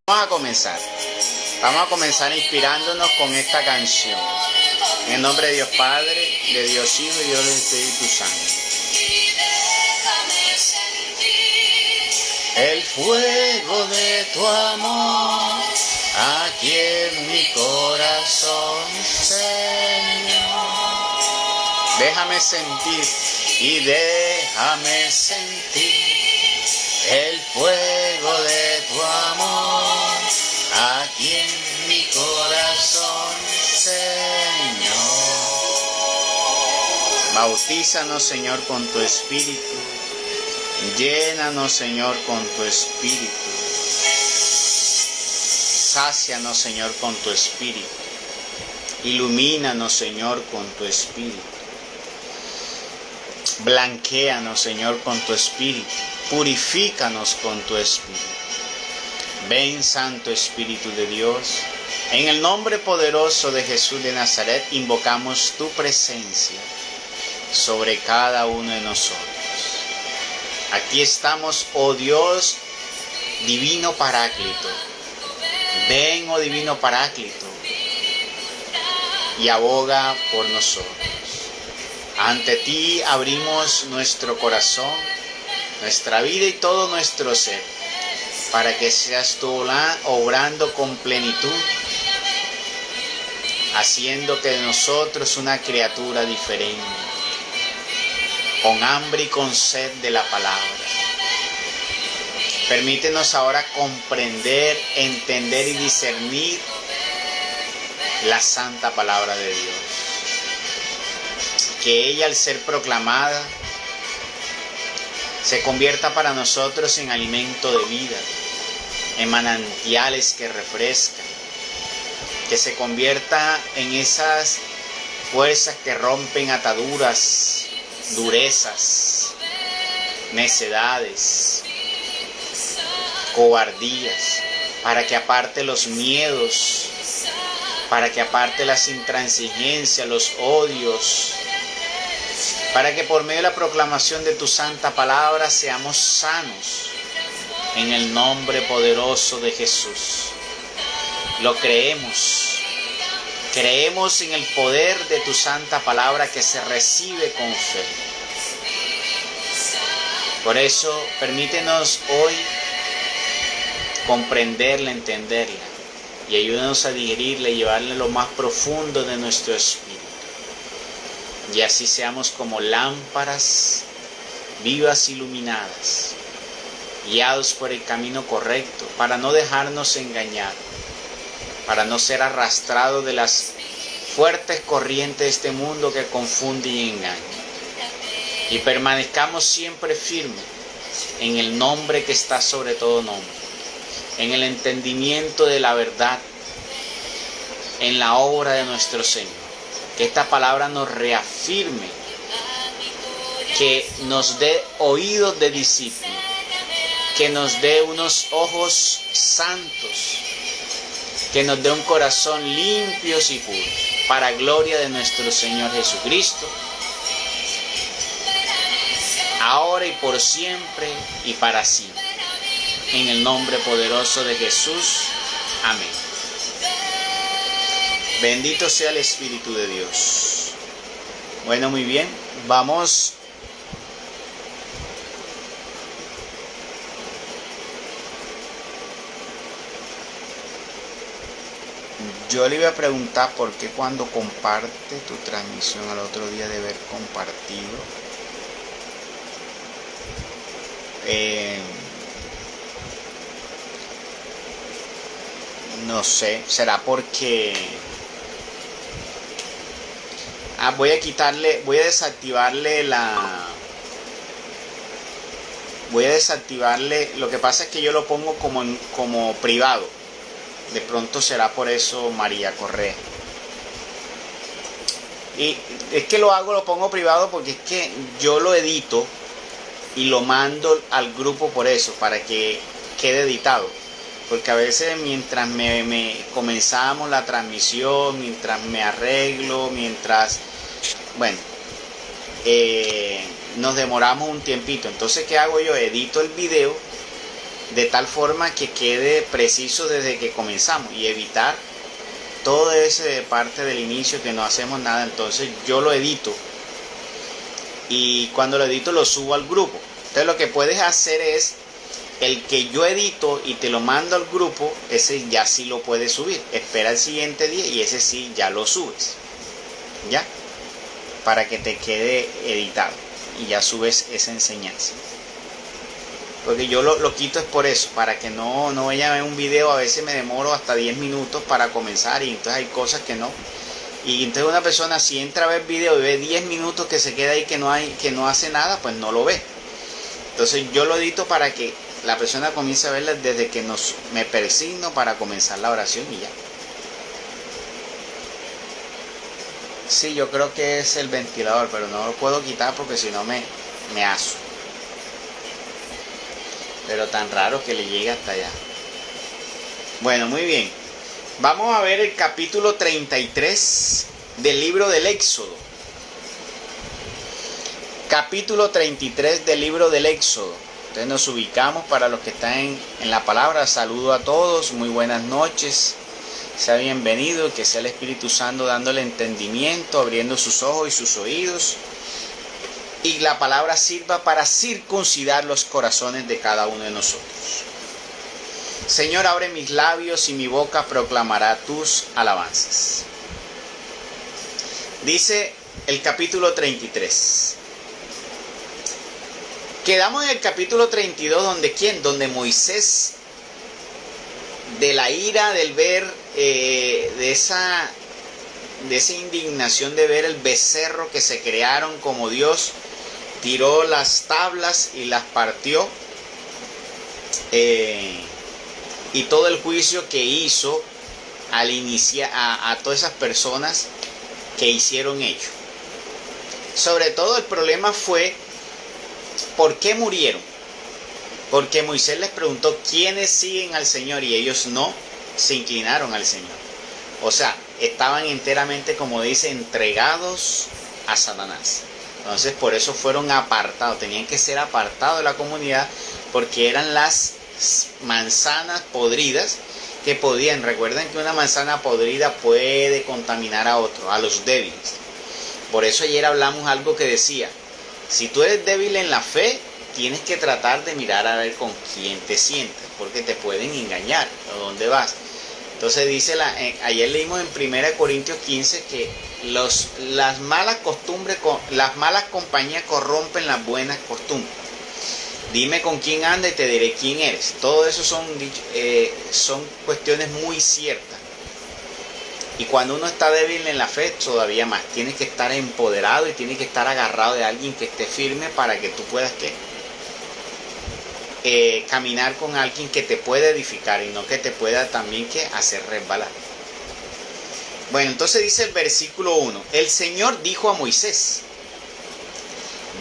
Vamos a comenzar. Vamos a comenzar inspirándonos con esta canción. En el nombre de Dios Padre, de Dios Hijo y Dios del Espíritu Santo. El fuego de tu amor aquí en mi corazón, Señor. Déjame sentir y déjame sentir el fuego de tu amor aquí en mi corazón, Señor. Bautízanos, Señor, con tu Espíritu. Llénanos, Señor, con tu Espíritu. Sácianos, Señor, con tu Espíritu. Ilumínanos, Señor, con tu Espíritu. Blanquéanos, Señor, con tu Espíritu. Purifícanos con tu Espíritu. Ven, Santo Espíritu de Dios. En el nombre poderoso de Jesús de Nazaret, invocamos tu presencia sobre cada uno de nosotros. Aquí estamos, oh Dios, divino Paráclito. Ven, oh divino Paráclito, y aboga por nosotros. Ante ti abrimos nuestro corazón, nuestra vida y todo nuestro ser, para que seas tú obrando con plenitud, haciendo que de nosotros una criatura diferente, con hambre y con sed de la palabra. Permítenos ahora comprender, entender y discernir la santa palabra de Dios. Que ella, al ser proclamada, se convierta para nosotros en alimento de vida, en manantiales que refrescan, que se convierta en esas fuerzas que rompen ataduras, durezas, necedades, cobardías, para que aparte los miedos, para que aparte las intransigencias, los odios, para que por medio de la proclamación de tu santa palabra seamos sanos en el nombre poderoso de Jesús. Lo creemos. Creemos en el poder de tu santa palabra que se recibe con fe. Por eso, permítenos hoy comprenderla, entenderla, y ayúdanos a digerirla y llevarla a lo más profundo de nuestro espíritu. Y así seamos como lámparas vivas, iluminadas, guiados por el camino correcto, para no dejarnos engañar, para no ser arrastrados de las fuertes corrientes de este mundo que confunden y engañan. Y permanezcamos siempre firmes en el nombre que está sobre todo nombre, en el entendimiento de la verdad, en la obra de nuestro Señor. Que esta palabra nos reafirme, que nos dé oídos de discípulo, que nos dé unos ojos santos, que nos dé un corazón limpios y puros, para gloria de nuestro Señor Jesucristo, ahora y por siempre y para siempre. En el nombre poderoso de Jesús. Amén. Bendito sea el Espíritu de Dios. Bueno, muy bien. Vamos yo le iba a preguntar por qué cuando comparte tu transmisión al otro día de haber compartido, no sé, será porque voy a desactivarle lo que pasa es que yo lo pongo como privado. De pronto será por eso, María Correa. Y es que lo pongo privado porque es que yo lo edito y lo mando al grupo por eso, para que quede editado. Porque a veces mientras comenzamos la transmisión, mientras me arreglo, nos demoramos un tiempito. Entonces, ¿qué hago yo? Edito el video de tal forma que quede preciso desde que comenzamos y evitar todo ese parte del inicio que no hacemos nada. Entonces yo lo edito y cuando lo edito lo subo al grupo. Entonces lo que puedes hacer es el que yo edito y te lo mando al grupo, ese ya sí lo puedes subir. Espera el siguiente día y ese sí ya lo subes, ¿ya? Para que te quede editado y ya subes esa enseñanza. Porque yo lo quito es por eso, para que no vaya a ver un video. A veces me demoro hasta 10 minutos para comenzar y entonces hay cosas que no. Y entonces una persona si entra a ver video y ve 10 minutos que se queda ahí que no hace nada, pues no lo ve. Entonces yo lo edito para que la persona comience a verla desde que me persigno para comenzar la oración y ya. Sí, yo creo que es el ventilador, pero no lo puedo quitar porque si no me aso. Pero tan raro que le llegue hasta allá. Bueno, muy bien. Vamos a ver el capítulo 33 del libro del Éxodo. Capítulo 33 del libro del Éxodo. Entonces nos ubicamos para los que están en la palabra. Saludo a todos, muy buenas noches. Sea bienvenido, que sea el Espíritu Santo dándole entendimiento, abriendo sus ojos y sus oídos. Y la palabra sirva para circuncidar los corazones de cada uno de nosotros. Señor, abre mis labios y mi boca proclamará tus alabanzas. Dice el capítulo 33. Quedamos en el capítulo 32 donde Moisés, de la ira del ver, de esa indignación de ver el becerro que se crearon como Dios, tiró las tablas y las partió, y todo el juicio que hizo al iniciar a todas esas personas que hicieron ello. Sobre todo el problema fue ¿por qué murieron? Porque Moisés les preguntó quiénes siguen al Señor y ellos no se inclinaron al Señor. O sea, estaban enteramente, como dice, entregados a Satanás. Entonces por eso fueron apartados, tenían que ser apartados de la comunidad porque eran las manzanas podridas que podían. Recuerden que una manzana podrida puede contaminar a otro, a los débiles. Por eso ayer hablamos algo que decía, si tú eres débil en la fe, tienes que tratar de mirar a ver con quién te sientas, porque te pueden engañar a dónde vas. Entonces dice, ayer leímos en 1 Corintios 15 que las malas compañías corrompen las buenas costumbres. Dime con quién anda y te diré quién eres. Todo eso son cuestiones muy ciertas. Y cuando uno está débil en la fe, todavía más. Tienes que estar empoderado y tienes que estar agarrado de alguien que esté firme para que tú puedas caminar con alguien que te pueda edificar y no que te pueda también hacer resbalar. Bueno, entonces dice el versículo 1. El Señor dijo a Moisés,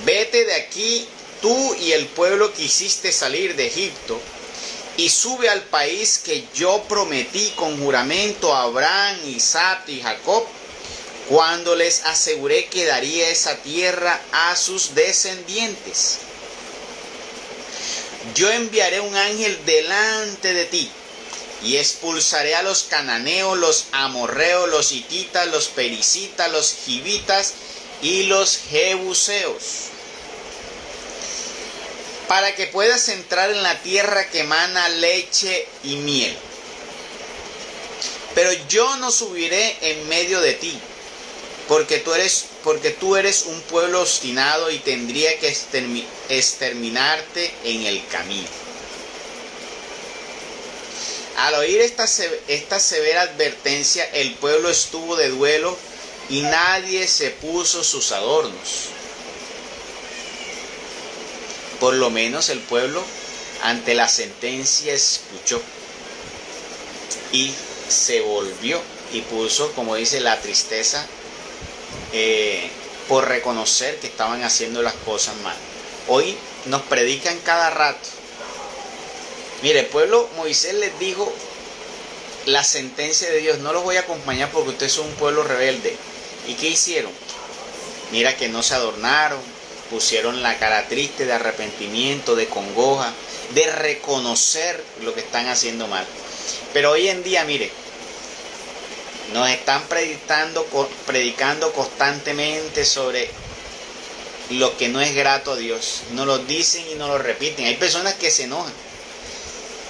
vete de aquí tú y el pueblo que hiciste salir de Egipto y sube al país que yo prometí con juramento a Abraham, Isaac y Jacob, cuando les aseguré que daría esa tierra a sus descendientes. Yo enviaré un ángel delante de ti y expulsaré a los cananeos, los amorreos, los hititas, los pericitas, los givitas y los jebuseos, para que puedas entrar en la tierra que emana leche y miel. Pero yo no subiré en medio de ti, porque tú eres un pueblo obstinado y tendría que exterminarte en el camino. Al oír esta severa advertencia, el pueblo estuvo de duelo y nadie se puso sus adornos. Por lo menos el pueblo ante la sentencia escuchó y se volvió y puso, como dice, la tristeza por reconocer que estaban haciendo las cosas mal. Hoy nos predican cada rato. Mire, el pueblo, Moisés les dijo la sentencia de Dios, no los voy a acompañar porque ustedes son un pueblo rebelde. ¿Y qué hicieron? Mira que no se adornaron, pusieron la cara triste de arrepentimiento, de congoja, de reconocer lo que están haciendo mal. Pero hoy en día, mire, nos están predicando constantemente sobre lo que no es grato a Dios. Nos lo dicen y nos lo repiten. Hay personas que se enojan.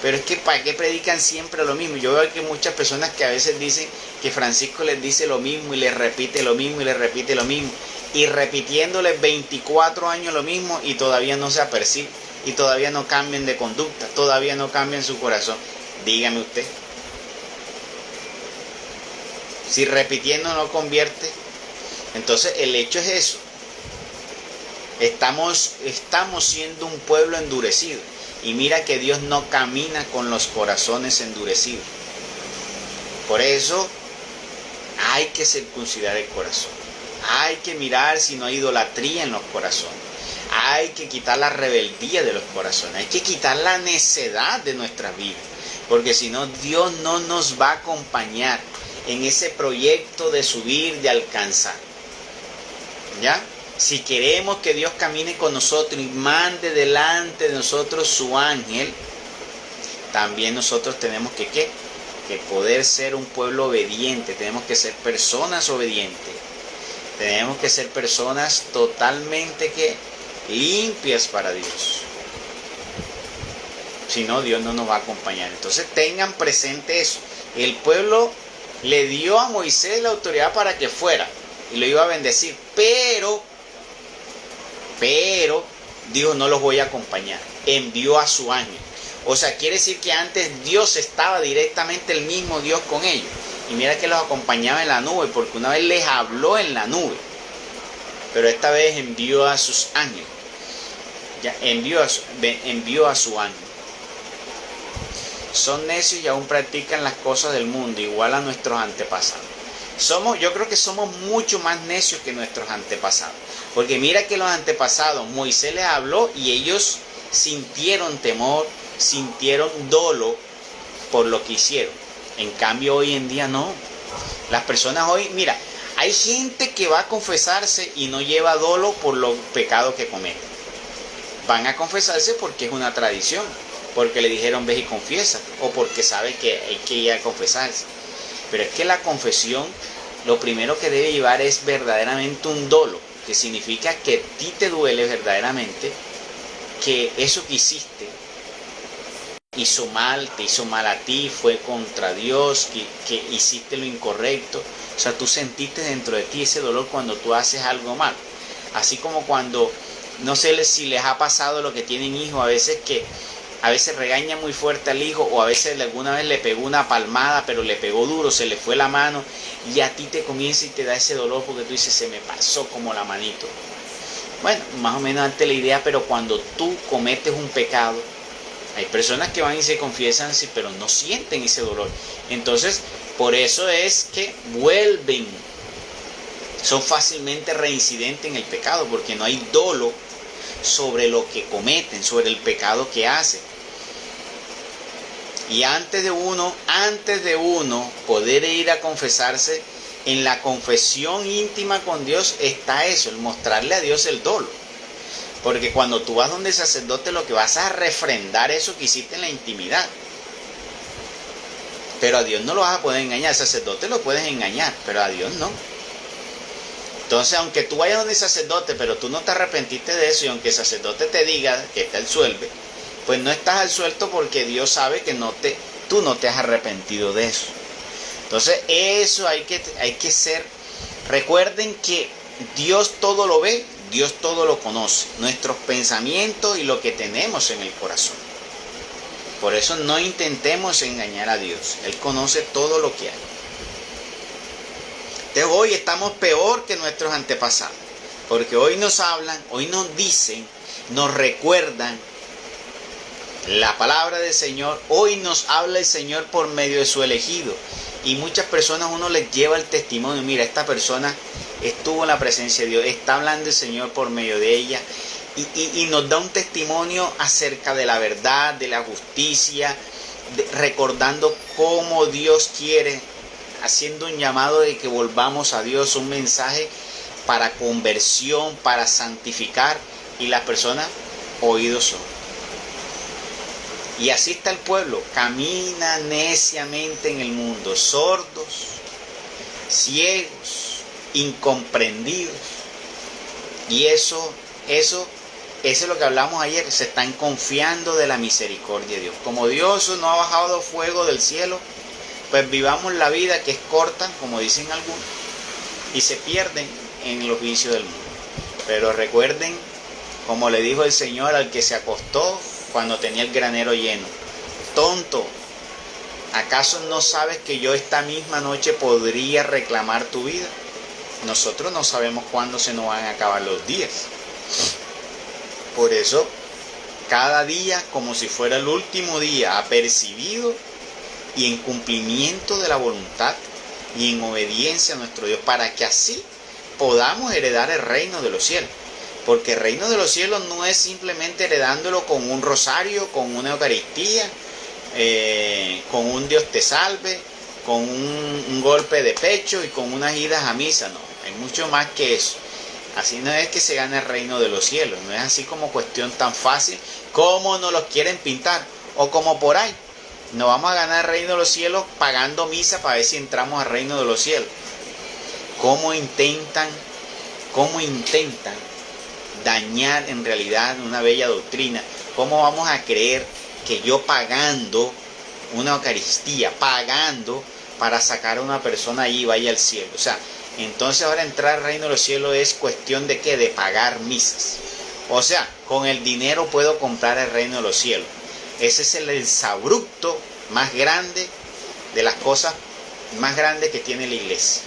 Pero es que ¿para qué predican siempre lo mismo? Yo veo que muchas personas que a veces dicen que Francisco les dice lo mismo y les repite lo mismo y les repite lo mismo. Y repitiéndoles 24 años lo mismo y todavía no se aperciben. Y todavía no cambian de conducta. Todavía no cambian su corazón. Dígame usted. Si repitiendo no convierte. Entonces el hecho es eso. Estamos siendo un pueblo endurecido. Y mira que Dios no camina con los corazones endurecidos. Por eso hay que circuncidar el corazón. Hay que mirar si no hay idolatría en los corazones. Hay que quitar la rebeldía de los corazones. Hay que quitar la necedad de nuestras vidas. Porque si no, Dios no nos va a acompañar en ese proyecto de subir, de alcanzar. ¿Ya? Si queremos que Dios camine con nosotros y mande delante de nosotros su ángel, también nosotros tenemos que poder ser un pueblo obediente. Tenemos que ser personas obedientes. Tenemos que ser personas totalmente limpias para Dios. Si no, Dios no nos va a acompañar. Entonces tengan presente eso. El pueblo le dio a Moisés la autoridad para que fuera y lo iba a bendecir, pero dijo, no los voy a acompañar. Envió a su ángel. O sea, quiere decir que antes Dios estaba directamente el mismo Dios con ellos. Y mira que los acompañaba en la nube, porque una vez les habló en la nube. Pero esta vez envió a sus ángeles. Ya envió a su ángel. Son necios y aún practican las cosas del mundo, igual a nuestros antepasados. Yo creo que somos mucho más necios que nuestros antepasados. Porque mira que los antepasados, Moisés les habló y ellos sintieron temor, sintieron dolo por lo que hicieron. En cambio hoy en día no. Las personas hoy, mira, hay gente que va a confesarse y no lleva dolo por los pecados que cometen. Van a confesarse porque es una tradición, porque le dijeron ve y confiesa, o porque sabe que hay que ir a confesarse. Pero es que la confesión, lo primero que debe llevar es verdaderamente un dolo, que significa que a ti te duele verdaderamente que eso que hiciste te hizo mal a ti, fue contra Dios, que hiciste lo incorrecto. O sea, tú sentiste dentro de ti ese dolor cuando tú haces algo mal. Así como cuando, no sé si les ha pasado lo que tienen hijos, a veces regaña muy fuerte al hijo, o a veces alguna vez le pegó una palmada, pero le pegó duro, se le fue la mano, y a ti te comienza y te da ese dolor porque tú dices, se me pasó como la manito. Bueno, más o menos darte la idea, pero cuando tú cometes un pecado, hay personas que van y se confiesan, sí, pero no sienten ese dolor. Entonces, por eso es que vuelven, son fácilmente reincidentes en el pecado, porque no hay dolo sobre lo que cometen, sobre el pecado que hacen. Y antes de uno poder ir a confesarse, en la confesión íntima con Dios está eso, el mostrarle a Dios el dolo. Porque cuando tú vas donde el sacerdote, lo que vas a refrendar eso que hiciste en la intimidad. Pero a Dios no lo vas a poder engañar. Al sacerdote lo puedes engañar, pero a Dios no. Entonces, aunque tú vayas donde el sacerdote, pero tú no te arrepentiste de eso, y aunque el sacerdote te diga que te absuelve, pues no estás absuelto porque Dios sabe que tú no te has arrepentido de eso. Entonces, eso hay que ser. Recuerden que Dios todo lo ve, Dios todo lo conoce, nuestros pensamientos y lo que tenemos en el corazón. Por eso no intentemos engañar a Dios. Él conoce todo lo que hay. Entonces hoy estamos peor que nuestros antepasados. Porque hoy nos hablan, hoy nos dicen, nos recuerdan la palabra del Señor. Hoy nos habla el Señor por medio de su elegido. Y muchas personas uno les lleva el testimonio. Mira, esta persona estuvo en la presencia de Dios. Está hablando el Señor por medio de ella. Y nos da un testimonio acerca de la verdad, de la justicia, recordando cómo Dios quiere, haciendo un llamado de que volvamos a Dios, un mensaje para conversión, para santificar. y las personas oídos sordos. Y así está el pueblo, camina neciamente en el mundo, sordos, ciegos, incomprendidos. Y eso es lo que hablamos ayer, se están confiando de la misericordia de Dios. Como Dios no ha bajado fuego del cielo, pues vivamos la vida que es corta, como dicen algunos, y se pierden en los vicios del mundo. Pero recuerden, como le dijo el Señor al que se acostó cuando tenía el granero lleno: tonto, ¿acaso no sabes que yo esta misma noche podría reclamar tu vida? Nosotros no sabemos cuándo se nos van a acabar los días. Por eso, cada día, como si fuera el último día, apercibido y en cumplimiento de la voluntad y en obediencia a nuestro Dios, para que así podamos heredar el reino de los cielos. Porque el reino de los cielos no es simplemente heredándolo con un rosario, con una Eucaristía, con un Dios te salve, con un golpe de pecho y con unas idas a misa. No, hay mucho más que eso. Así no es que se gane el reino de los cielos. No es así como cuestión tan fácil como nos los quieren pintar. O como por ahí. No vamos a ganar el reino de los cielos pagando misa para ver si entramos al reino de los cielos. ¿Cómo intentan dañar en realidad una bella doctrina? ¿Cómo vamos a creer que yo pagando una Eucaristía, pagando para sacar a una persona allí y vaya al cielo? O sea, entonces ahora entrar al reino de los cielos es cuestión de ¿qué? De pagar misas. O sea, con el dinero puedo comprar el reino de los cielos. Ese es el exabrupto más grande de las cosas más grandes que tiene la iglesia.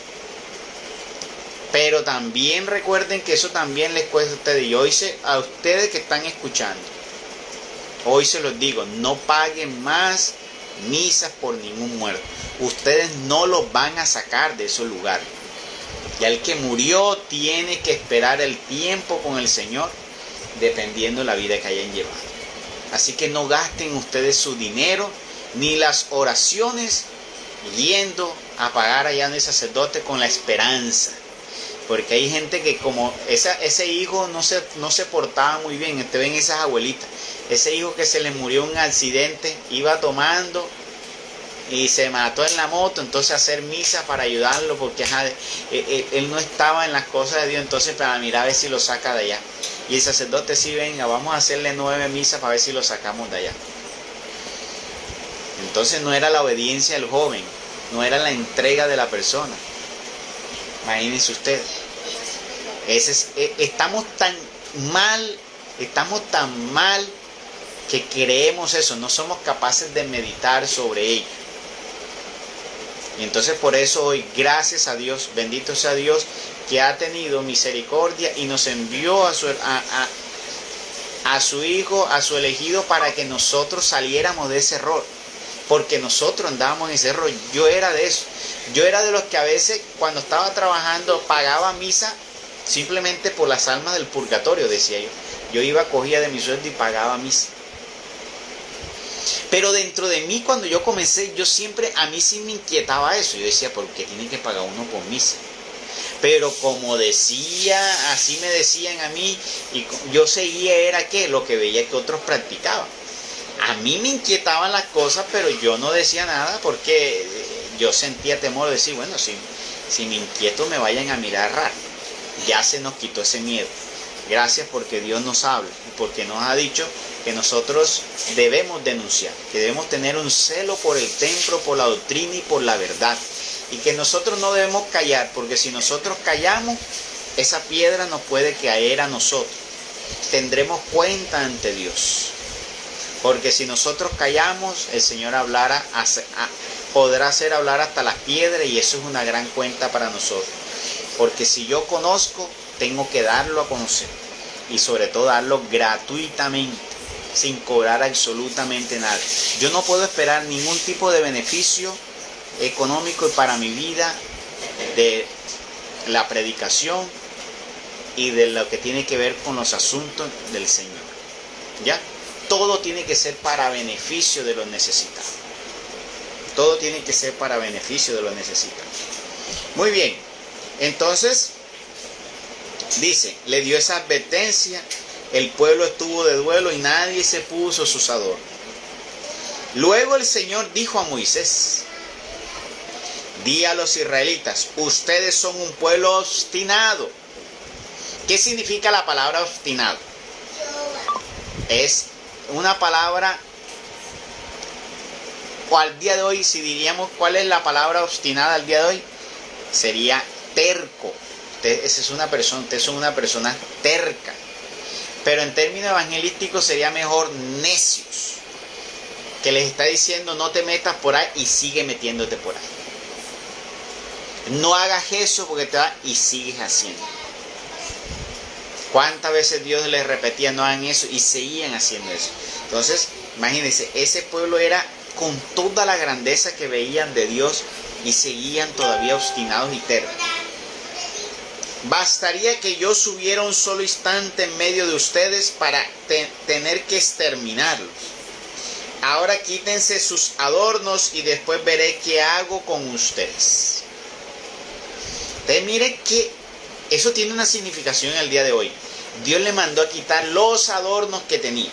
Pero también recuerden que eso también les cuesta a ustedes. Y hoy a ustedes que están escuchando, hoy se los digo, no paguen más misas por ningún muerto. Ustedes no los van a sacar de esos lugares. Ya el que murió tiene que esperar el tiempo con el Señor, dependiendo de la vida que hayan llevado. Así que no gasten ustedes su dinero ni las oraciones yendo a pagar allá en el sacerdote con la esperanza. Porque hay gente que como ese hijo no se portaba muy bien. Ustedes ven esas abuelitas. Ese hijo que se le murió en un accidente, iba tomando y se mató en la moto, entonces hacer misa para ayudarlo, porque él no estaba en las cosas de Dios, entonces para mirar a ver si lo saca de allá. Y el sacerdote sí, venga, vamos a hacerle 9 misas para ver si lo sacamos de allá. Entonces no era la obediencia del joven, no era la entrega de la persona. Imagínense ustedes. Estamos tan mal que creemos eso, no somos capaces de meditar sobre ello. Y entonces por eso hoy, gracias a Dios, bendito sea Dios, que ha tenido misericordia y nos envió a su Hijo, a su elegido, para que nosotros saliéramos de ese error. Porque nosotros andábamos en ese error. Yo era de eso. Yo era de los que a veces cuando estaba trabajando pagaba misa simplemente por las almas del purgatorio, decía yo. Yo iba, cogía de mi sueldo y pagaba misa. Pero dentro de mí, cuando yo comencé, a mí sí me inquietaba eso. Yo decía, ¿por qué tiene que pagar uno por misa? Pero como decía, así me decían a mí, y yo seguía, era que lo que veía que otros practicaban. A mí me inquietaban las cosas, pero yo no decía nada porque yo sentía temor de decir, bueno, si me inquieto me vayan a mirar raro. Ya se nos quitó ese miedo. Gracias porque Dios nos habla y porque nos ha dicho que nosotros debemos denunciar, que debemos tener un celo por el templo, por la doctrina y por la verdad. Y que nosotros no debemos callar, porque si nosotros callamos, esa piedra nos puede caer a nosotros. Tendremos cuenta ante Dios. Porque si nosotros callamos, el Señor podrá hacer hablar hasta las piedras, y eso es una gran cuenta para nosotros. Porque si yo conozco, tengo que darlo a conocer. Y sobre todo darlo gratuitamente, sin cobrar absolutamente nada. Yo no puedo esperar ningún tipo de beneficio económico para mi vida de la predicación y de lo que tiene que ver con los asuntos del Señor. ¿Ya? Todo tiene que ser para beneficio de los necesitados. Todo tiene que ser para beneficio de los necesitados. Muy bien. Entonces, dice, le dio esa advertencia el pueblo estuvo de duelo y nadie se puso sus adornos. Luego el Señor dijo a Moisés: di a los israelitas, ustedes son un pueblo obstinado. ¿Qué significa la palabra obstinado? Es una palabra, o al día de hoy, si diríamos cuál es la palabra obstinada al día de hoy, sería terco. Ustedes son una persona terca. Pero en términos evangelísticos sería mejor necios. Que les está diciendo: no te metas por ahí, y sigue metiéndote por ahí. No hagas eso porque te va, y sigues haciendo. ¿Cuántas veces Dios les repetía: no hagan eso? Y seguían haciendo eso. Entonces, imagínense, ese pueblo era con toda la grandeza que veían de Dios y seguían todavía obstinados y tercos. Bastaría que yo subiera un solo instante en medio de ustedes para tener que exterminarlos. Ahora quítense sus adornos y después veré qué hago con ustedes. Entonces mire que eso tiene una significación el día de hoy. Dios le mandó a quitar los adornos que tenía.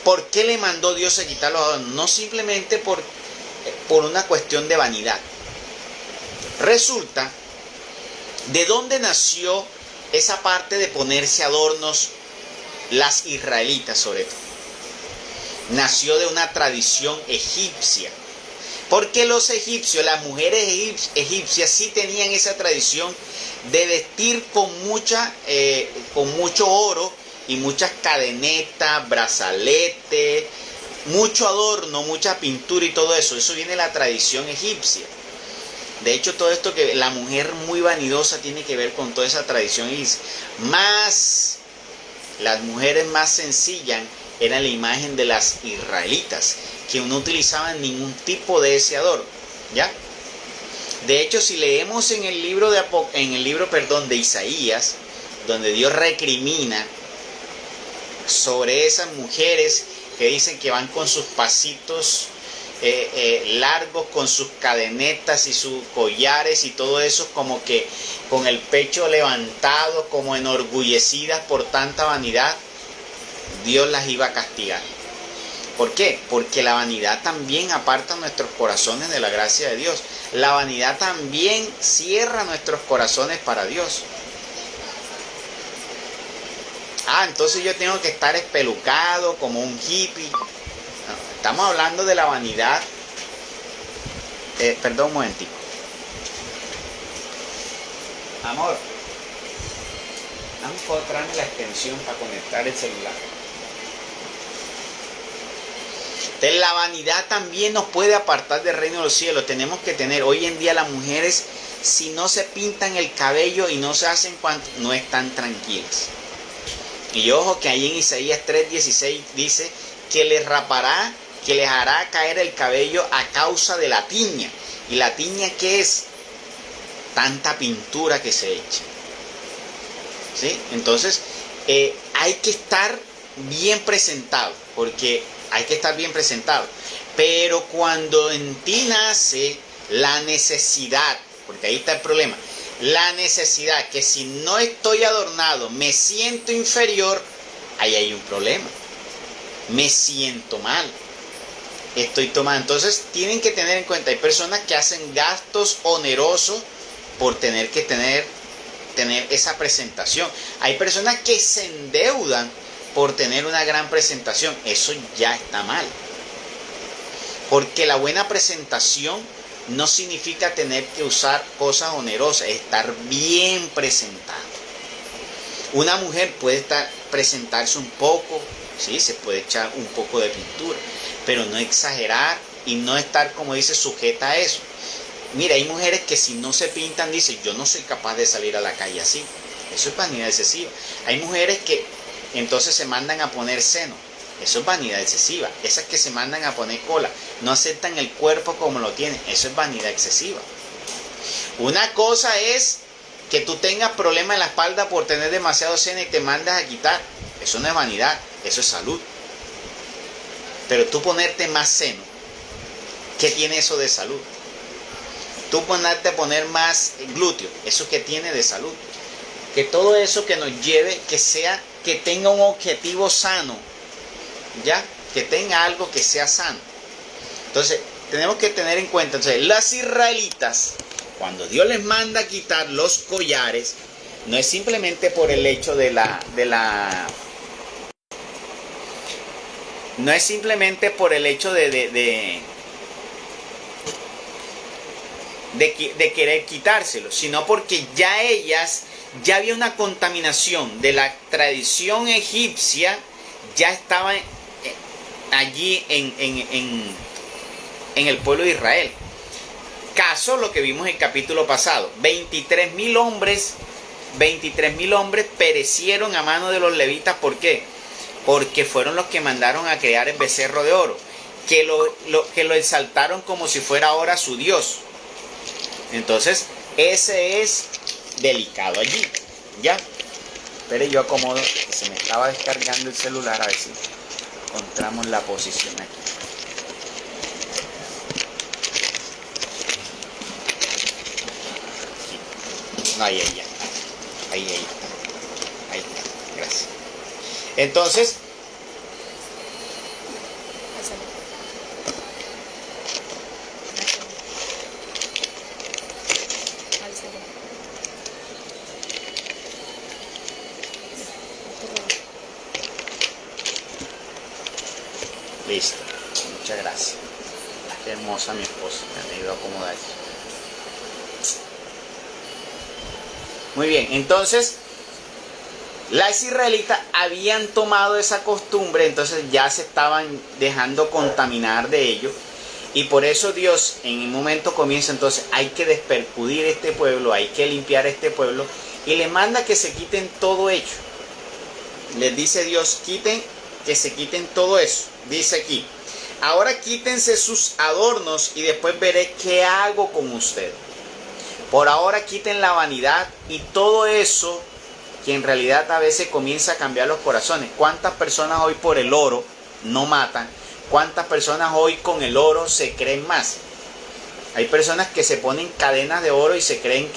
¿Por qué le mandó Dios a quitar los adornos? No simplemente por una cuestión de vanidad. Resulta, ¿de dónde nació esa parte de ponerse adornos las israelitas sobre todo? Nació de una tradición egipcia. Porque los egipcios, las mujeres egipcias sí tenían esa tradición de vestir con mucho oro y muchas cadenetas, brazaletes, mucho adorno, mucha pintura y todo eso. Eso viene de la tradición egipcia. De hecho, todo esto que la mujer muy vanidosa tiene que ver con toda esa tradición egipcia. Más las mujeres más sencillas eran la imagen de las israelitas, que no utilizaban ningún tipo de ese adorno, ¿ya? De hecho, si leemos en el libro de Isaías, donde Dios recrimina sobre esas mujeres que dicen que van con sus pasitos largos, con sus cadenetas y sus collares y todo eso, como que con el pecho levantado, como enorgullecidas por tanta vanidad, Dios las iba a castigar. ¿Por qué? Porque la vanidad también aparta nuestros corazones de la gracia de Dios. La vanidad también cierra nuestros corazones para Dios. Entonces yo tengo que estar espelucado como un hippie. No, estamos hablando de la vanidad. Perdón un momentico. Amor, vamos a traerme la extensión para conectar el celular. Entonces, la vanidad también nos puede apartar del reino de los cielos. Tenemos que tener, hoy en día las mujeres, si no se pintan el cabello y no se hacen cuanto, no están tranquilas. Y ojo que ahí en Isaías 3:16 dice que les rapará, que les hará caer el cabello a causa de la tiña. ¿Y la tiña qué es? Tanta pintura que se echa. ¿Sí? Entonces, hay que estar bien presentado, porque hay que estar bien presentado. Pero cuando en ti nace la necesidad, porque ahí está el problema, la necesidad que si no estoy adornado me siento inferior, ahí hay un problema. Me siento mal. Estoy tomando. Entonces tienen que tener en cuenta, hay personas que hacen gastos onerosos por tener que tener esa presentación. Hay personas que se endeudan por tener una gran presentación. Eso ya está mal. Porque la buena presentación no significa tener que usar cosas onerosas, es estar bien presentado. Una mujer puede presentarse un poco, sí, se puede echar un poco de pintura, pero no exagerar y no estar, como dice, sujeta a eso. Mira, hay mujeres que si no se pintan dicen: yo no soy capaz de salir a la calle así. Eso es vanidad excesiva. Hay mujeres que entonces se mandan a poner seno. Eso es vanidad excesiva. Esas que se mandan a poner cola, no aceptan el cuerpo como lo tienen. Eso es vanidad excesiva. Una cosa es que tú tengas problemas en la espalda por tener demasiado seno y te mandas a quitar. Eso no es vanidad, eso es salud. Pero tú ponerte más seno, ¿qué tiene eso de salud? Tú ponerte a poner más glúteo, ¿eso qué tiene de salud? Que todo eso que nos lleve, que sea que tenga un objetivo sano, ¿ya? Que tenga algo que sea sano. Entonces, tenemos que tener en cuenta, entonces, las israelitas, cuando Dios les manda a quitar los collares, no es simplemente por el hecho no es simplemente por el hecho de querer quitárselo, sino porque ya había una contaminación de la tradición egipcia, ya estaban allí en el pueblo de Israel. Caso lo que vimos en el capítulo pasado, 23,000 hombres perecieron a mano de los levitas. ¿Por qué? Porque fueron los que mandaron a crear el becerro de oro, que lo exaltaron como si fuera ahora su Dios. Entonces, ese es delicado allí, ¿ya? Pero yo acomodo, que se me estaba descargando el celular, a ver si encontramos la posición aquí. Ahí está. Gracias. Entonces, listo. Muchas gracias. Qué hermosa mi esposa. Me ayudó a acomodar. Muy bien, entonces las israelitas habían tomado esa costumbre, entonces ya se estaban dejando contaminar de ello, y por eso Dios en un momento comienza, entonces hay que despercudir este pueblo, hay que limpiar este pueblo, y le manda que se quiten todo ello. Les dice Dios, que se quiten todo eso. Dice aquí, ahora quítense sus adornos y después veré qué hago con ustedes. Por ahora quiten la vanidad y todo eso que en realidad a veces comienza a cambiar los corazones. ¿Cuántas personas hoy por el oro no matan? ¿Cuántas personas hoy con el oro se creen más? Hay personas que se ponen cadenas de oro y se creen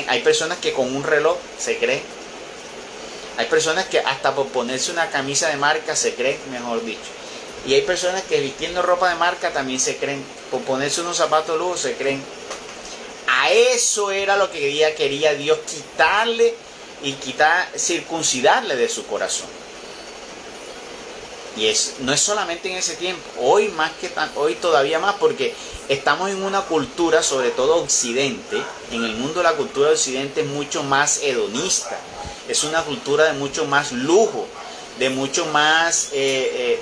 hay personas que con un reloj se creen. Hay personas que hasta por ponerse una camisa de marca se creen, mejor dicho. Y hay personas que vistiendo ropa de marca también se creen. Por ponerse unos zapatos de lujo se creen. A eso era lo que quería Dios quitarle y circuncidarle de su corazón. Y no es solamente en ese tiempo. Hoy hoy todavía más, porque estamos en una cultura, sobre todo occidente. En el mundo la cultura de occidente es mucho más hedonista. Es una cultura de mucho más lujo, de mucho más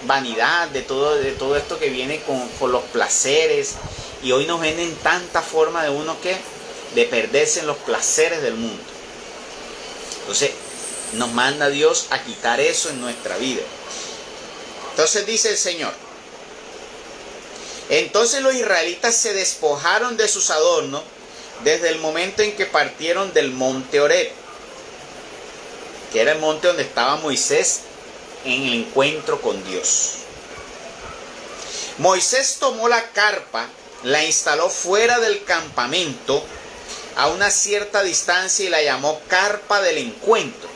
vanidad, de todo esto que viene con los placeres. Y hoy nos venden tanta forma de perderse en los placeres del mundo. Entonces nos manda Dios a quitar eso en nuestra vida. Entonces dice el Señor, entonces los israelitas se despojaron de sus adornos desde el momento en que partieron del monte Horeb, que era el monte donde estaba Moisés en el encuentro con Dios. Moisés tomó la carpa, la instaló fuera del campamento a una cierta distancia y la llamó carpa del encuentro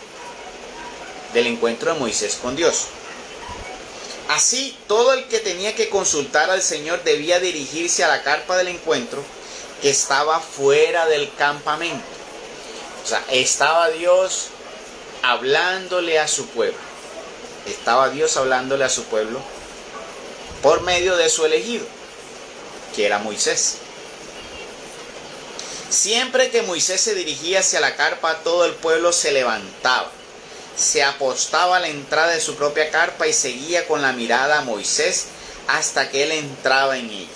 de Moisés con Dios. Así, todo el que tenía que consultar al Señor debía dirigirse a la carpa del encuentro que estaba fuera del campamento. O sea, estaba Dios hablándole a su pueblo. Estaba Dios hablándole a su pueblo por medio de su elegido, que era Moisés. Siempre que Moisés se dirigía hacia la carpa, todo el pueblo se levantaba, se apostaba a la entrada de su propia carpa y seguía con la mirada a Moisés hasta que él entraba en ella.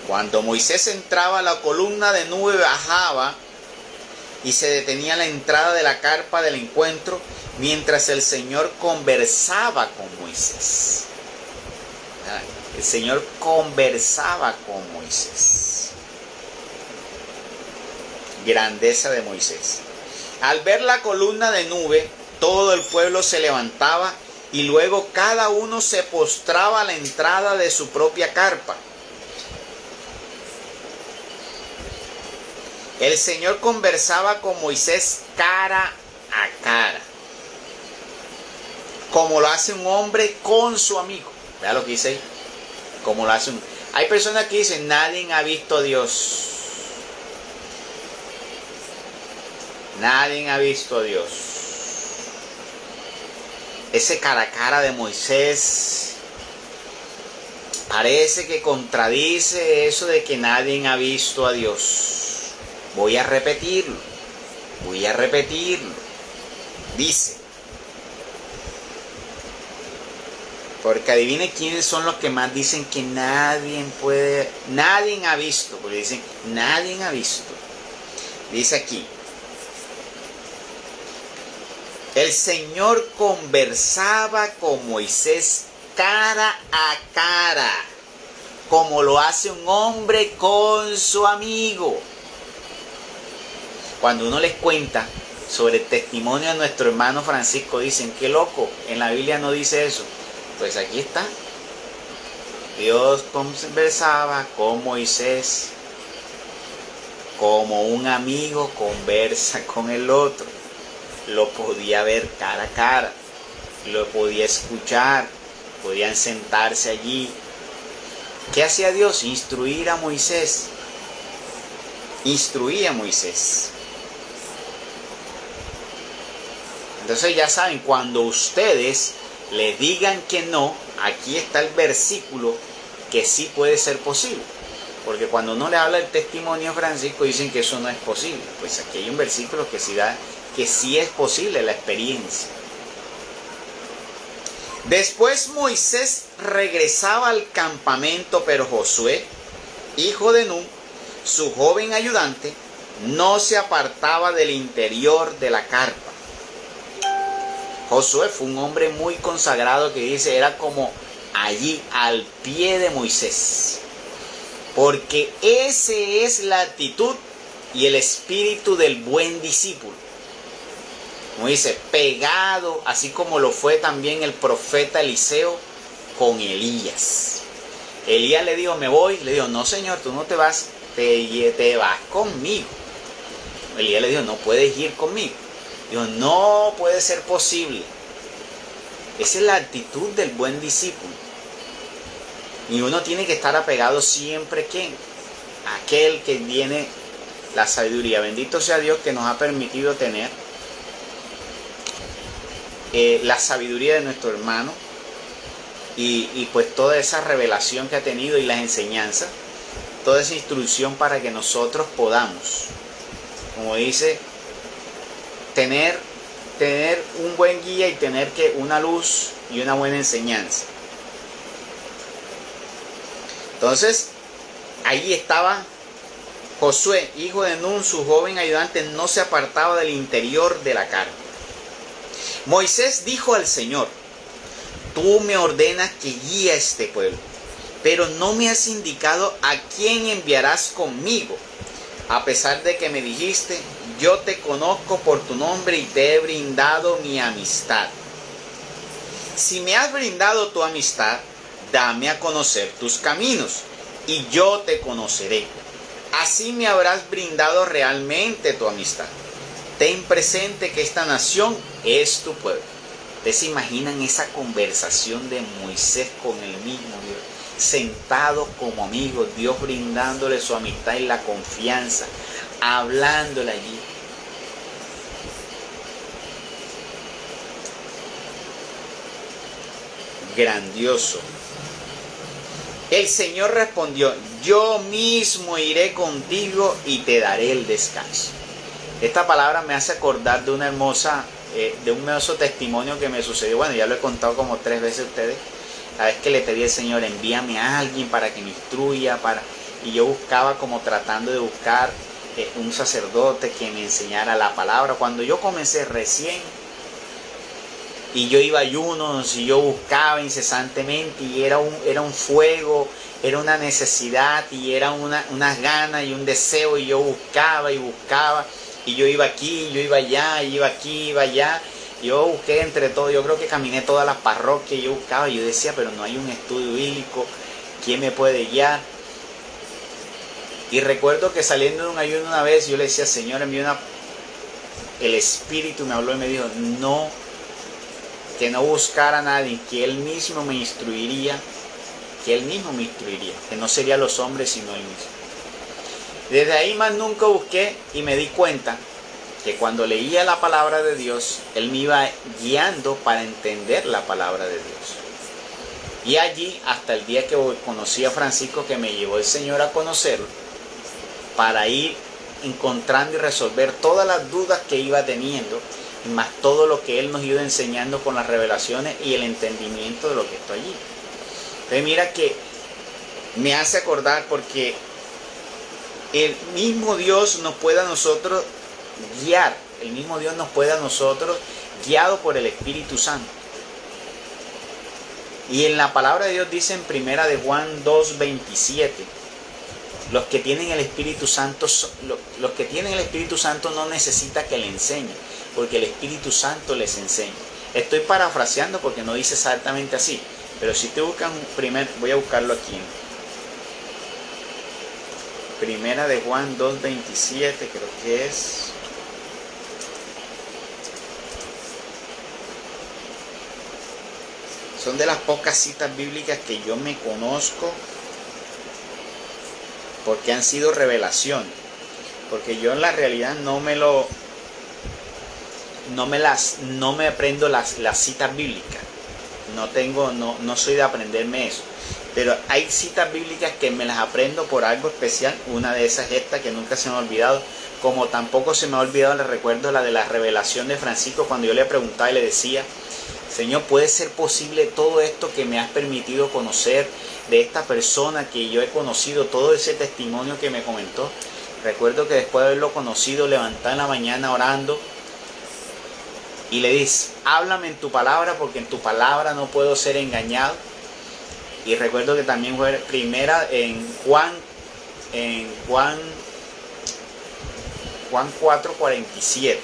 Cuando Moisés entraba, la columna de nube bajaba y se detenía a la entrada de la carpa del encuentro mientras el Señor conversaba con Moisés. El Señor conversaba con Moisés. Grandeza de Moisés. Al ver la columna de nube, todo el pueblo se levantaba y luego cada uno se postraba a la entrada de su propia carpa. El Señor conversaba con Moisés cara a cara, como lo hace un hombre con su amigo. Vea lo que dice ahí. Como lo hace un... Hay personas que dicen, nadie ha visto a Dios. Nadie ha visto a Dios. Ese cara a cara de Moisés parece que contradice eso de que nadie ha visto a Dios. Voy a repetirlo. Dice. Porque adivine quiénes son los que más dicen que nadie ha visto. Porque dicen, nadie ha visto. Dice aquí. El Señor conversaba con Moisés cara a cara, como lo hace un hombre con su amigo. Cuando uno les cuenta sobre el testimonio de nuestro hermano Francisco, dicen, qué loco, en la Biblia no dice eso. Pues aquí está. Dios conversaba con Moisés como un amigo conversa con el otro. Lo podía ver cara a cara, lo podía escuchar, podían sentarse allí. ¿Qué hacía Dios? Instruía a Moisés. Entonces ya saben, cuando ustedes le digan que no, aquí está el versículo que sí puede ser posible. Porque cuando uno le habla del testimonio a Francisco, dicen que eso no es posible. Pues aquí hay un versículo que sí da, que sí es posible la experiencia. Después Moisés regresaba al campamento, pero Josué, hijo de Nun, su joven ayudante, no se apartaba del interior de la carpa. Josué fue un hombre muy consagrado que dice, era como allí al pie de Moisés. Porque ese es la actitud y el espíritu del buen discípulo. Como dice, pegado, así como lo fue también el profeta Eliseo con Elías. Elías le dijo, me voy. Le dijo, no señor, tú no te vas, te vas conmigo. Elías le dijo, no puedes ir conmigo. Dijo, no puede ser posible. Esa es la actitud del buen discípulo. Y uno tiene que estar apegado siempre, ¿quién? Aquel que tiene la sabiduría. Bendito sea Dios que nos ha permitido tener la sabiduría de nuestro hermano y pues toda esa revelación que ha tenido y las enseñanzas, toda esa instrucción para que nosotros podamos, como dice, tener un buen guía y tener una luz y una buena enseñanza. Entonces, ahí estaba Josué, hijo de Nun, su joven ayudante, no se apartaba del interior de la carpa. Moisés dijo al Señor, tú me ordenas que guíe a este pueblo, pero no me has indicado a quién enviarás conmigo, a pesar de que me dijiste, yo te conozco por tu nombre y te he brindado mi amistad. Si me has brindado tu amistad, dame a conocer tus caminos, y yo te conoceré. Así me habrás brindado realmente tu amistad. Ten presente que esta nación es tu pueblo. ¿Ustedes se imaginan esa conversación de Moisés con el mismo Dios? Sentados como amigos, Dios brindándole su amistad y la confianza, hablándole allí. Grandioso. El Señor respondió, yo mismo iré contigo y te daré el descanso. Esta palabra me hace acordar de un hermoso testimonio que me sucedió. Bueno, ya lo he contado como 3 veces a ustedes. La vez que le pedí al Señor, envíame a alguien para que me instruya, y yo buscaba como tratando de buscar un sacerdote que me enseñara la palabra. Cuando yo comencé recién, y yo iba a ayunos, y yo buscaba incesantemente, y era un fuego, era una necesidad, y era unas ganas y un deseo, y yo buscaba, y yo iba aquí, yo iba allá, y iba aquí, iba allá. Yo busqué entre todo, yo creo que caminé todas las parroquias, yo buscaba, yo decía, pero no hay un estudio bíblico, ¿quién me puede guiar? Y recuerdo que saliendo de un ayuno una vez, yo le decía, Señor, el Espíritu me habló y me dijo, no, que no buscara a nadie, que Él mismo me instruiría, que no sería los hombres sino Él mismo. Desde ahí más nunca busqué y me di cuenta que cuando leía la palabra de Dios, Él me iba guiando para entender la palabra de Dios. Y allí, hasta el día que conocí a Francisco, que me llevó el Señor a conocerlo, para ir encontrando y resolver todas las dudas que iba teniendo, y más todo lo que Él nos iba enseñando con las revelaciones y el entendimiento de lo que está allí. Entonces mira que me hace acordar, porque el mismo Dios nos puede a nosotros guiar, el mismo Dios nos puede a nosotros guiado por el Espíritu Santo. Y en la palabra de Dios dice en primera de Juan 2:27, los que tienen el Espíritu Santo, no necesita que le enseñe, porque el Espíritu Santo les enseña. Estoy parafraseando porque no dice exactamente así, pero si te buscan voy a buscarlo aquí. Primera de Juan 2:27 creo que es. Son de las pocas citas bíblicas que yo me conozco, porque han sido revelaciones. Porque yo en la realidad no me aprendo las citas bíblicas. No soy de aprenderme eso. Pero hay citas bíblicas que me las aprendo por algo especial. Una de esas es esta, que nunca se me ha olvidado. Como tampoco se me ha olvidado, le recuerdo la de la revelación de Francisco, cuando yo le preguntaba y le decía, Señor, ¿puede ser posible todo esto que me has permitido conocer de esta persona que yo he conocido, todo ese testimonio que me comentó? Recuerdo que después de haberlo conocido, levantaba en la mañana orando y le dice, háblame en tu palabra, porque en tu palabra no puedo ser engañado. Y recuerdo que también fue primera en Juan 4:47.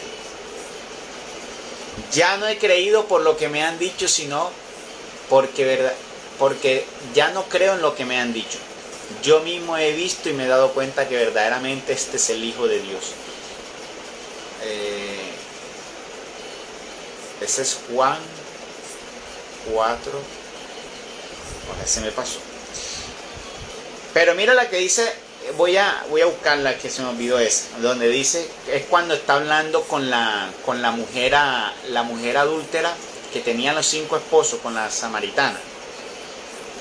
Ya no he creído por lo que me han dicho, sino porque ya no creo en lo que me han dicho. Yo mismo he visto y me he dado cuenta que verdaderamente este es el Hijo de Dios. Ese es Juan 4. Ahora se me pasó. Pero mira la que dice, voy a buscarla, que se me olvidó esa, donde dice, es cuando está hablando con la mujer adúltera que tenía los 5 esposos, con la samaritana.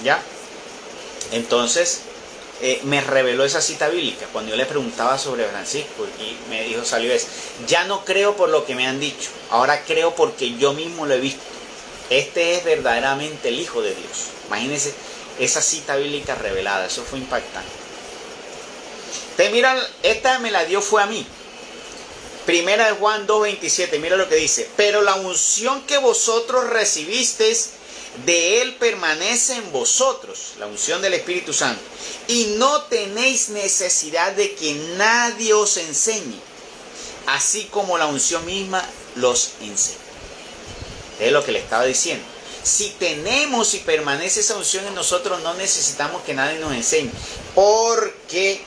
¿Ya? Entonces me reveló esa cita bíblica cuando yo le preguntaba sobre Francisco, y me dijo, salió eso, ya no creo por lo que me han dicho, ahora creo porque yo mismo lo he visto. Este es verdaderamente el Hijo de Dios. Imagínense esa cita bíblica revelada, eso fue impactante. Entonces mira, esta me la dio fue a mí. Primera de Juan 2:27, mira lo que dice, pero la unción que vosotros recibisteis de Él permanece en vosotros, la unción del Espíritu Santo, y no tenéis necesidad de que nadie os enseñe, así como la unción misma los enseña. Es lo que le estaba diciendo. Si tenemos y permanece esa unción en nosotros, no necesitamos que nadie nos enseñe, porque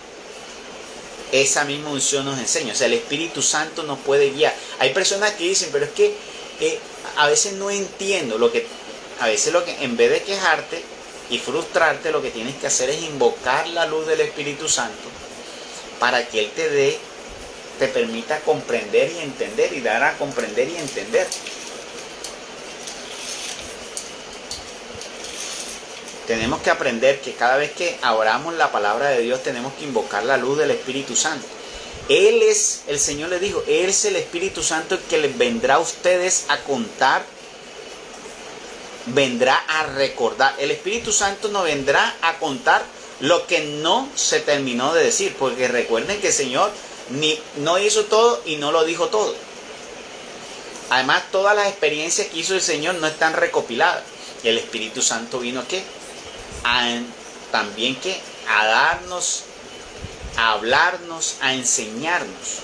esa misma unción nos enseña. O sea, el Espíritu Santo nos puede guiar. Hay personas que dicen, pero es que a veces no entiendo lo que en vez de quejarte y frustrarte, lo que tienes que hacer es invocar la luz del Espíritu Santo para que Él te permita comprender y entender, y dar a comprender y entender. Tenemos que aprender que cada vez que oramos la palabra de Dios, tenemos que invocar la luz del Espíritu Santo. El Señor le dijo, Él es el Espíritu Santo el que les vendrá a ustedes a contar, vendrá a recordar. El Espíritu Santo nos vendrá a contar lo que no se terminó de decir, porque recuerden que el Señor no hizo todo y no lo dijo todo. Además, todas las experiencias que hizo el Señor no están recopiladas. Y el Espíritu Santo vino ¿a qué? También ¿qué? A darnos, a hablarnos, a enseñarnos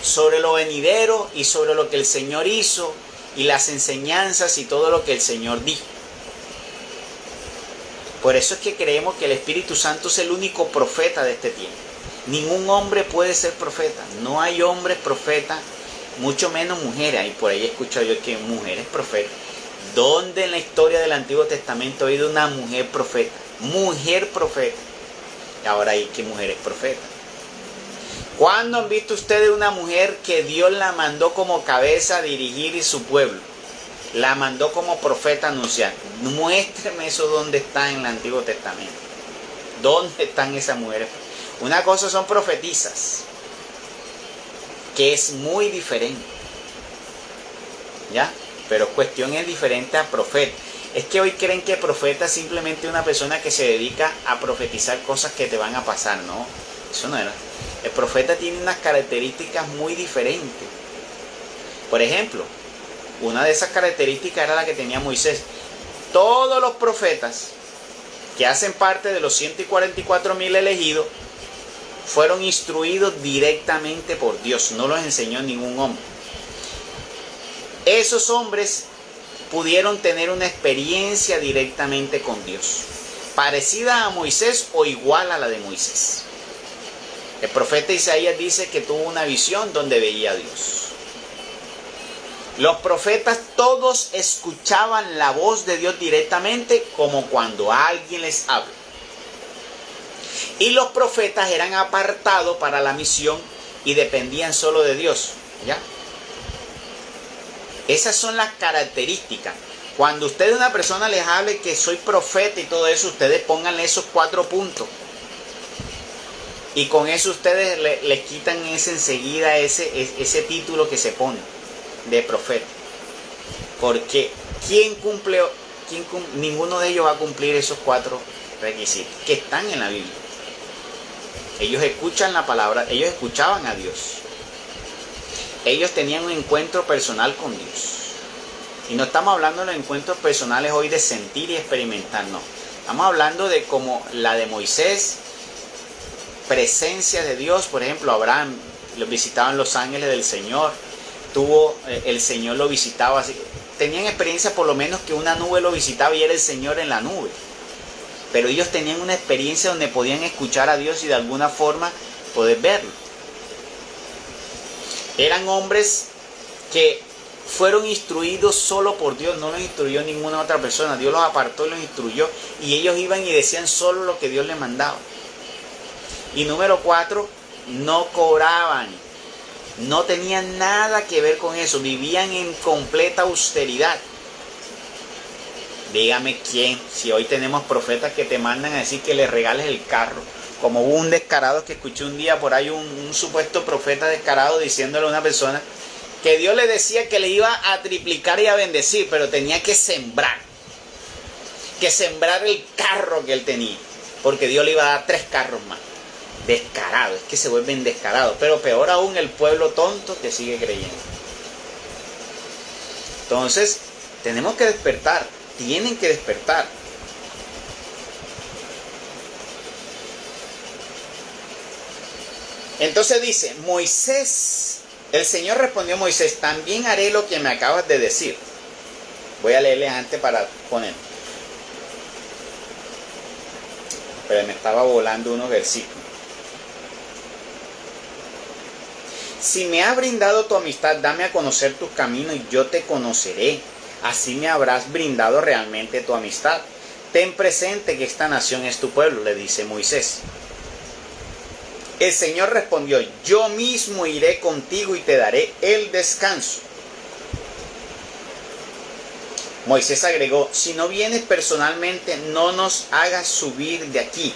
sobre lo venidero y sobre lo que el Señor hizo y las enseñanzas y todo lo que el Señor dijo. Por eso es que creemos que el Espíritu Santo es el único profeta de este tiempo. Ningún hombre puede ser profeta. No hay hombres profetas, mucho menos mujeres. Y por ahí he escuchado yo que mujeres profetas. ¿Dónde en la historia del Antiguo Testamento ha habido una mujer profeta? Mujer profeta. Y ahora hay que mujeres profetas. ¿Cuándo han visto ustedes una mujer que Dios la mandó como cabeza a dirigir su pueblo? La mandó como profeta a anunciar. Muéstreme eso dónde está en el Antiguo Testamento. ¿Dónde están esas mujeres? Una cosa son profetisas, que es muy diferente. ¿Ya? Pero cuestión es diferente a profeta. Es que hoy creen que profeta es simplemente una persona que se dedica a profetizar cosas que te van a pasar. No, eso no era. El profeta tiene unas características muy diferentes. Por ejemplo, una de esas características era la que tenía Moisés. Todos los profetas que hacen parte de los 144.000 elegidos fueron instruidos directamente por Dios. No los enseñó ningún hombre. Esos hombres pudieron tener una experiencia directamente con Dios, parecida a Moisés o igual a la de Moisés. El profeta Isaías dice que tuvo una visión donde veía a Dios. Los profetas todos escuchaban la voz de Dios directamente, como cuando alguien les habla. Y los profetas eran apartados para la misión y dependían solo de Dios. ¿Ya? Esas son las características. Cuando usted a una persona les hable que soy profeta y todo eso, ustedes pónganle esos 4 puntos. Y con eso ustedes le quitan enseguida ese título que se pone de profeta. Porque ninguno de ellos va a cumplir esos 4 requisitos que están en la Biblia. Ellos escuchan la palabra, ellos escuchaban a Dios. Ellos tenían un encuentro personal con Dios. Y no estamos hablando de los encuentros personales hoy de sentir y experimentar, no. Estamos hablando de como la de Moisés, presencia de Dios. Por ejemplo, Abraham lo visitaban los ángeles del Señor. El Señor lo visitaba así. Tenían experiencia por lo menos que una nube lo visitaba y era el Señor en la nube. Pero ellos tenían una experiencia donde podían escuchar a Dios y de alguna forma poder verlo. Eran hombres que fueron instruidos solo por Dios, no los instruyó ninguna otra persona. Dios los apartó y los instruyó y ellos iban y decían solo lo que Dios les mandaba. Y número 4, no cobraban, no tenían nada que ver con eso, vivían en completa austeridad. Dígame quién, si hoy tenemos profetas que te mandan a decir que les regales el carro. Como hubo un descarado que escuché un día por ahí, un supuesto profeta descarado diciéndole a una persona que Dios le decía que le iba a triplicar y a bendecir, pero tenía que sembrar el carro que él tenía, porque Dios le iba a dar 3 carros más. Descarado, es que se vuelven descarados, pero peor aún el pueblo tonto que sigue creyendo. Entonces, tenemos que despertar, tienen que despertar. Entonces dice, Moisés, el Señor respondió a Moisés, también haré lo que me acabas de decir. Voy a leerles antes para poner. Pero me estaba volando unos versículos. Si me has brindado tu amistad, dame a conocer tus caminos y yo te conoceré. Así me habrás brindado realmente tu amistad. Ten presente que esta nación es tu pueblo, le dice Moisés. El Señor respondió, yo mismo iré contigo y te daré el descanso. Moisés agregó, si no vienes personalmente, no nos hagas subir de aquí.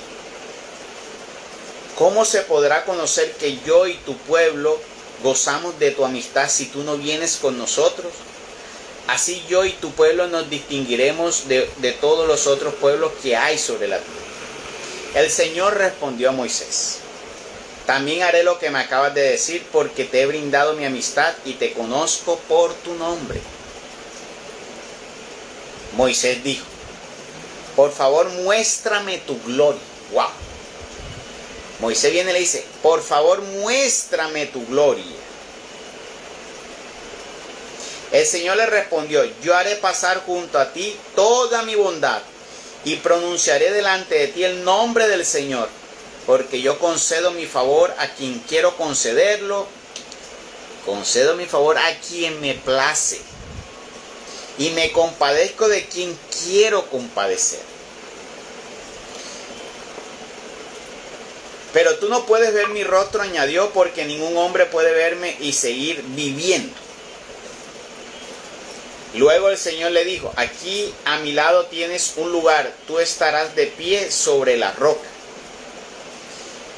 ¿Cómo se podrá conocer que yo y tu pueblo gozamos de tu amistad si tú no vienes con nosotros? Así yo y tu pueblo nos distinguiremos de todos los otros pueblos que hay sobre la tierra. El Señor respondió a Moisés, también haré lo que me acabas de decir, porque te he brindado mi amistad y te conozco por tu nombre. Moisés dijo, por favor muéstrame tu gloria. ¡Wow! Moisés viene y le dice, por favor muéstrame tu gloria. El Señor le respondió, yo haré pasar junto a ti toda mi bondad y pronunciaré delante de ti el nombre del Señor, porque yo concedo mi favor a quien quiero concederlo, concedo mi favor a quien me place, y me compadezco de quien quiero compadecer. Pero tú no puedes ver mi rostro, añadió, porque ningún hombre puede verme y seguir viviendo. Luego el Señor le dijo, aquí a mi lado tienes un lugar, tú estarás de pie sobre la roca.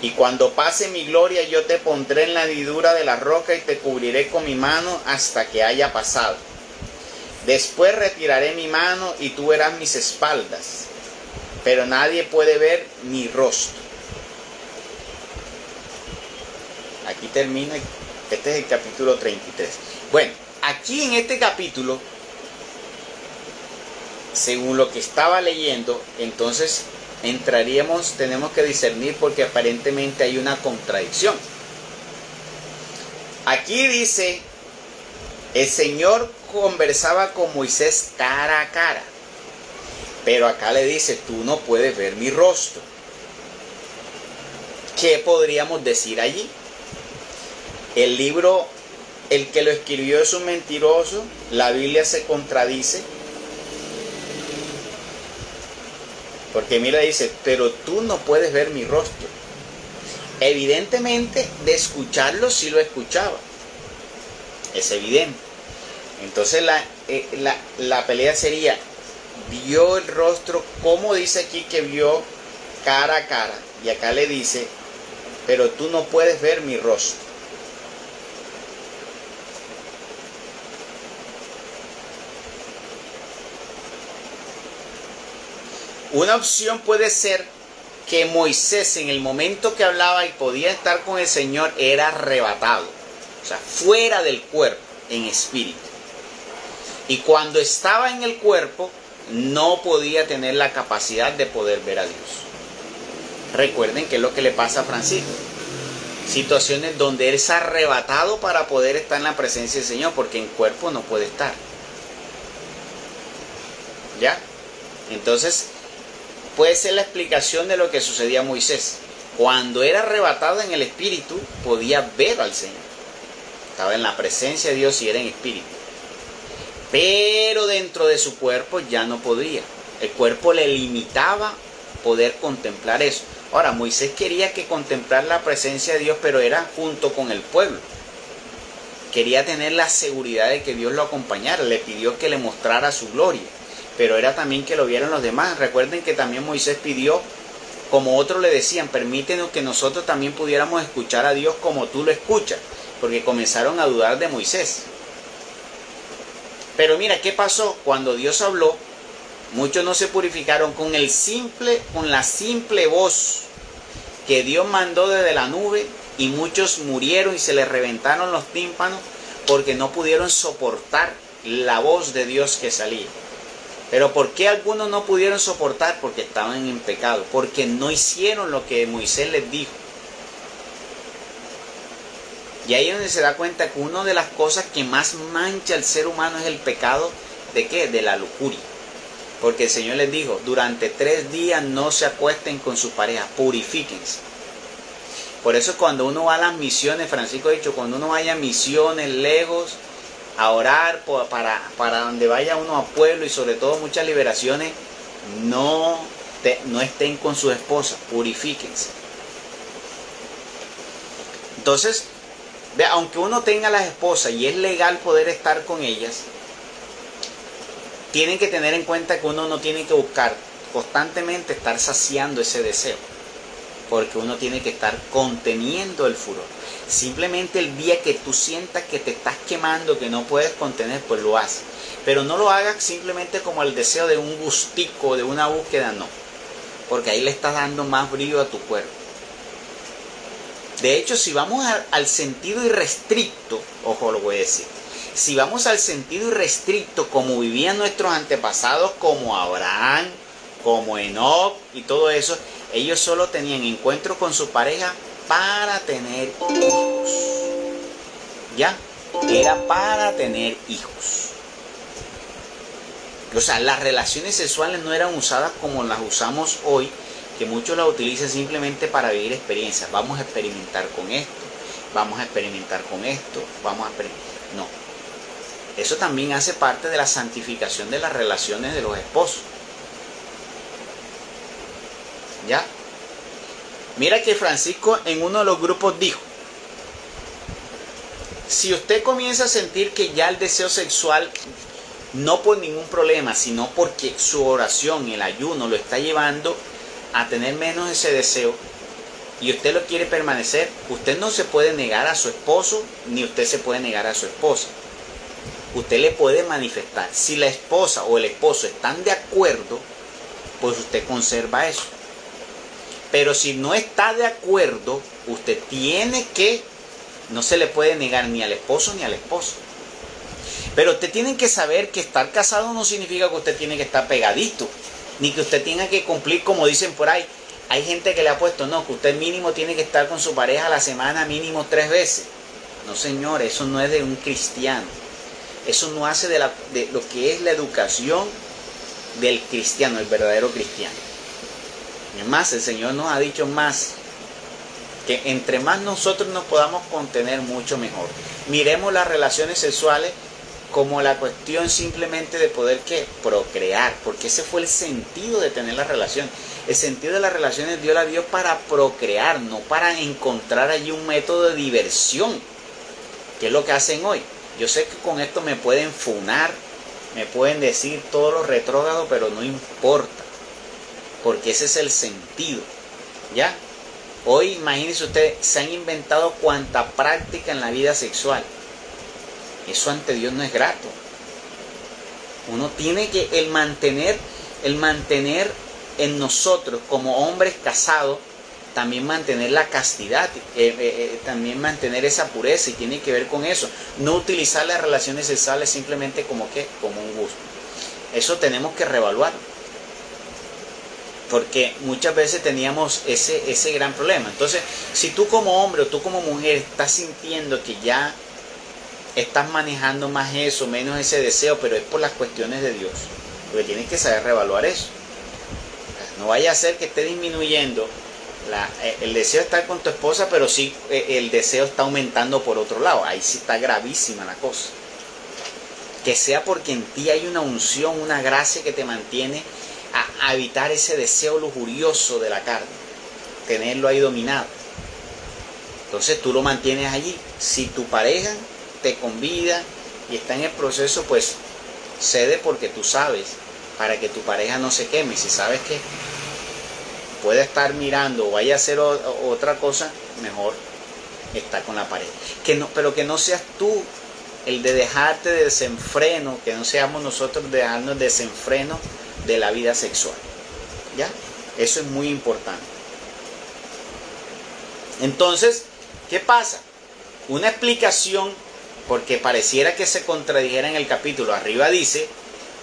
Y cuando pase mi gloria, yo te pondré en la hendidura de la roca y te cubriré con mi mano hasta que haya pasado. Después retiraré mi mano y tú verás mis espaldas, pero nadie puede ver mi rostro. Aquí termina, este es el capítulo 33. Bueno, aquí en este capítulo, según lo que estaba leyendo, entonces tenemos que discernir porque aparentemente hay una contradicción. Aquí dice, el Señor conversaba con Moisés cara a cara, pero acá le dice, tú no puedes ver mi rostro. ¿Qué podríamos decir allí? El libro, el que lo escribió es un mentiroso, la Biblia se contradice. Porque mira, dice, pero tú no puedes ver mi rostro. Evidentemente, de escucharlo sí lo escuchaba. Es evidente. Entonces la pelea sería, vio el rostro, como dice aquí que vio cara a cara. Y acá le dice, pero tú no puedes ver mi rostro. Una opción puede ser que Moisés en el momento que hablaba y podía estar con el Señor era arrebatado, o sea, fuera del cuerpo, en espíritu. Y cuando estaba en el cuerpo no podía tener la capacidad de poder ver a Dios. Recuerden que es lo que le pasa a Francisco. Situaciones donde él es arrebatado para poder estar en la presencia del Señor, porque en cuerpo no puede estar. ¿Ya? Entonces, puede ser la explicación de lo que sucedía a Moisés. Cuando era arrebatado en el espíritu, podía ver al Señor. Estaba en la presencia de Dios y era en espíritu. Pero dentro de su cuerpo ya no podía. El cuerpo le limitaba poder contemplar eso. Ahora, Moisés quería que contemplar la presencia de Dios, pero era junto con el pueblo. Quería tener la seguridad de que Dios lo acompañara. Le pidió que le mostrara su gloria. Pero era también que lo vieran los demás. Recuerden que también Moisés pidió, como otros le decían, permítenos que nosotros también pudiéramos escuchar a Dios como tú lo escuchas, porque comenzaron a dudar de Moisés. Pero mira, ¿qué pasó? Cuando Dios habló, muchos no se purificaron con la simple voz que Dios mandó desde la nube, y muchos murieron y se les reventaron los tímpanos porque no pudieron soportar la voz de Dios que salía. Pero ¿por qué algunos no pudieron soportar? Porque estaban en pecado, porque no hicieron lo que Moisés les dijo. Y ahí es donde se da cuenta que una de las cosas que más mancha al ser humano es el pecado. ¿De qué? De la lujuria. Porque el Señor les dijo, durante 3 días no se acuesten con su pareja, purifíquense. Por eso cuando uno va a las misiones, Francisco ha dicho, cuando uno vaya a misiones lejos, a orar para donde vaya uno a pueblo y sobre todo muchas liberaciones, no estén con su esposa, purifíquense. Entonces, aunque uno tenga las esposas y es legal poder estar con ellas, tienen que tener en cuenta que uno no tiene que buscar constantemente estar saciando ese deseo, porque uno tiene que estar conteniendo el furor. Simplemente el día que tú sientas que te estás quemando, que no puedes contener, pues lo haces. Pero no lo hagas simplemente como el deseo de un gustico, de una búsqueda, no. Porque ahí le estás dando más brillo a tu cuerpo. De hecho, si vamos al sentido irrestricto, ojo lo voy a decir, si vamos al sentido irrestricto como vivían nuestros antepasados, como Abraham, como Enoc y todo eso, ellos solo tenían encuentro con su pareja para tener hijos. ¿Ya? Era para tener hijos. O sea, las relaciones sexuales no eran usadas como las usamos hoy, que muchos las utilizan simplemente para vivir experiencias. Vamos a experimentar con esto, vamos a experimentar con esto, vamos a experimentar. No. Eso también hace parte de la santificación de las relaciones de los esposos. ¿Ya? Mira que Francisco en uno de los grupos dijo: si usted comienza a sentir que ya el deseo sexual, no por ningún problema, sino porque su oración, el ayuno, lo está llevando a tener menos ese deseo, y usted lo quiere permanecer, usted no se puede negar a su esposo, ni usted se puede negar a su esposa. Usted le puede manifestar. Si la esposa o el esposo están de acuerdo, pues usted conserva eso. Pero si no está de acuerdo, usted tiene que, no se le puede negar ni al esposo ni a la esposa. Pero usted tiene que saber que estar casado no significa que usted tiene que estar pegadito, ni que usted tenga que cumplir como dicen por ahí. Hay gente que le ha puesto, no, que usted mínimo tiene que estar con su pareja a la semana mínimo 3 veces. No, señor, eso no es de un cristiano. Eso no hace de lo que es la educación del cristiano, el verdadero cristiano. Es más, el Señor nos ha dicho más, que entre más nosotros nos podamos contener, mucho mejor. Miremos las relaciones sexuales como la cuestión simplemente de poder procrear, porque ese fue el sentido de tener la relación. El sentido de las relaciones Dios la dio para procrear, no para encontrar allí un método de diversión, que es lo que hacen hoy. Yo sé que con esto me pueden funar, me pueden decir todos los retrógrados, pero no importa, porque ese es el sentido, ¿ya? Hoy, imagínense ustedes, se han inventado cuanta práctica en la vida sexual. Eso ante Dios no es grato. Uno tiene que el mantener en nosotros como hombres casados, también mantener la castidad, también mantener esa pureza, y tiene que ver con eso. No utilizar las relaciones sexuales simplemente como un gusto. Eso tenemos que reevaluarlo, porque muchas veces teníamos ese gran problema. Entonces, si tú como hombre o tú como mujer estás sintiendo que ya estás manejando más eso, menos ese deseo, pero es por las cuestiones de Dios, porque tienes que saber reevaluar eso. No vaya a ser que esté disminuyendo el deseo de estar con tu esposa, pero sí el deseo está aumentando por otro lado. Ahí sí está gravísima la cosa. Que sea porque en ti hay una unción, una gracia que te mantiene a evitar ese deseo lujurioso de la carne, tenerlo ahí dominado. Entonces tú lo mantienes allí. Si tu pareja te convida y está en el proceso, pues cede, porque tú sabes, para que tu pareja no se queme. Si sabes que puede estar mirando o vaya a hacer otra cosa, mejor está con la pareja. Pero que no seas tú el de dejarte de desenfreno, que no seamos nosotros de dejarnos desenfreno de la vida sexual. ¿Ya? Eso es muy importante. Entonces, ¿qué pasa? Una explicación, porque pareciera que se contradijera en el capítulo. Arriba dice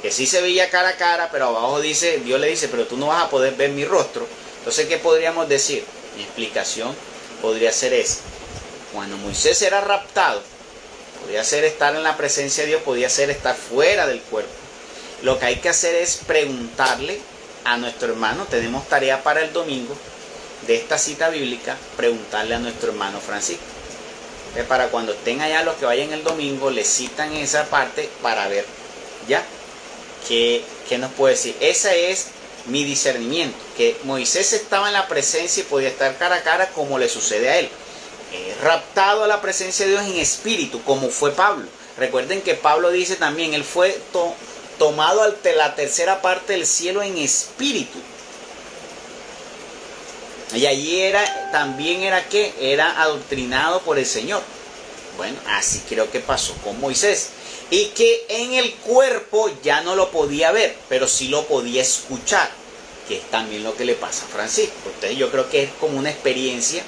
que sí se veía cara a cara, pero abajo dice, Dios le dice, pero tú no vas a poder ver mi rostro. Entonces, ¿qué podríamos decir? Mi explicación podría ser esa. Cuando Moisés era raptado, podía ser estar en la presencia de Dios, podía ser estar fuera del cuerpo. Lo que hay que hacer es preguntarle a nuestro hermano. Tenemos tarea para el domingo de esta cita bíblica, preguntarle a nuestro hermano Francisco. Para cuando estén allá, los que vayan el domingo, le citan esa parte para ver, ¿ya? ¿Qué nos puede decir? Ese es mi discernimiento, que Moisés estaba en la presencia y podía estar cara a cara, como le sucede a él. Raptado a la presencia de Dios en espíritu, como fue Pablo. Recuerden que Pablo dice también, él fue tomado ante la tercera parte del cielo en espíritu. Y allí también era adoctrinado por el Señor. Bueno, así creo que pasó con Moisés. Y que en el cuerpo ya no lo podía ver, pero sí lo podía escuchar, que es también lo que le pasa a Francisco. Entonces yo creo que es como una experiencia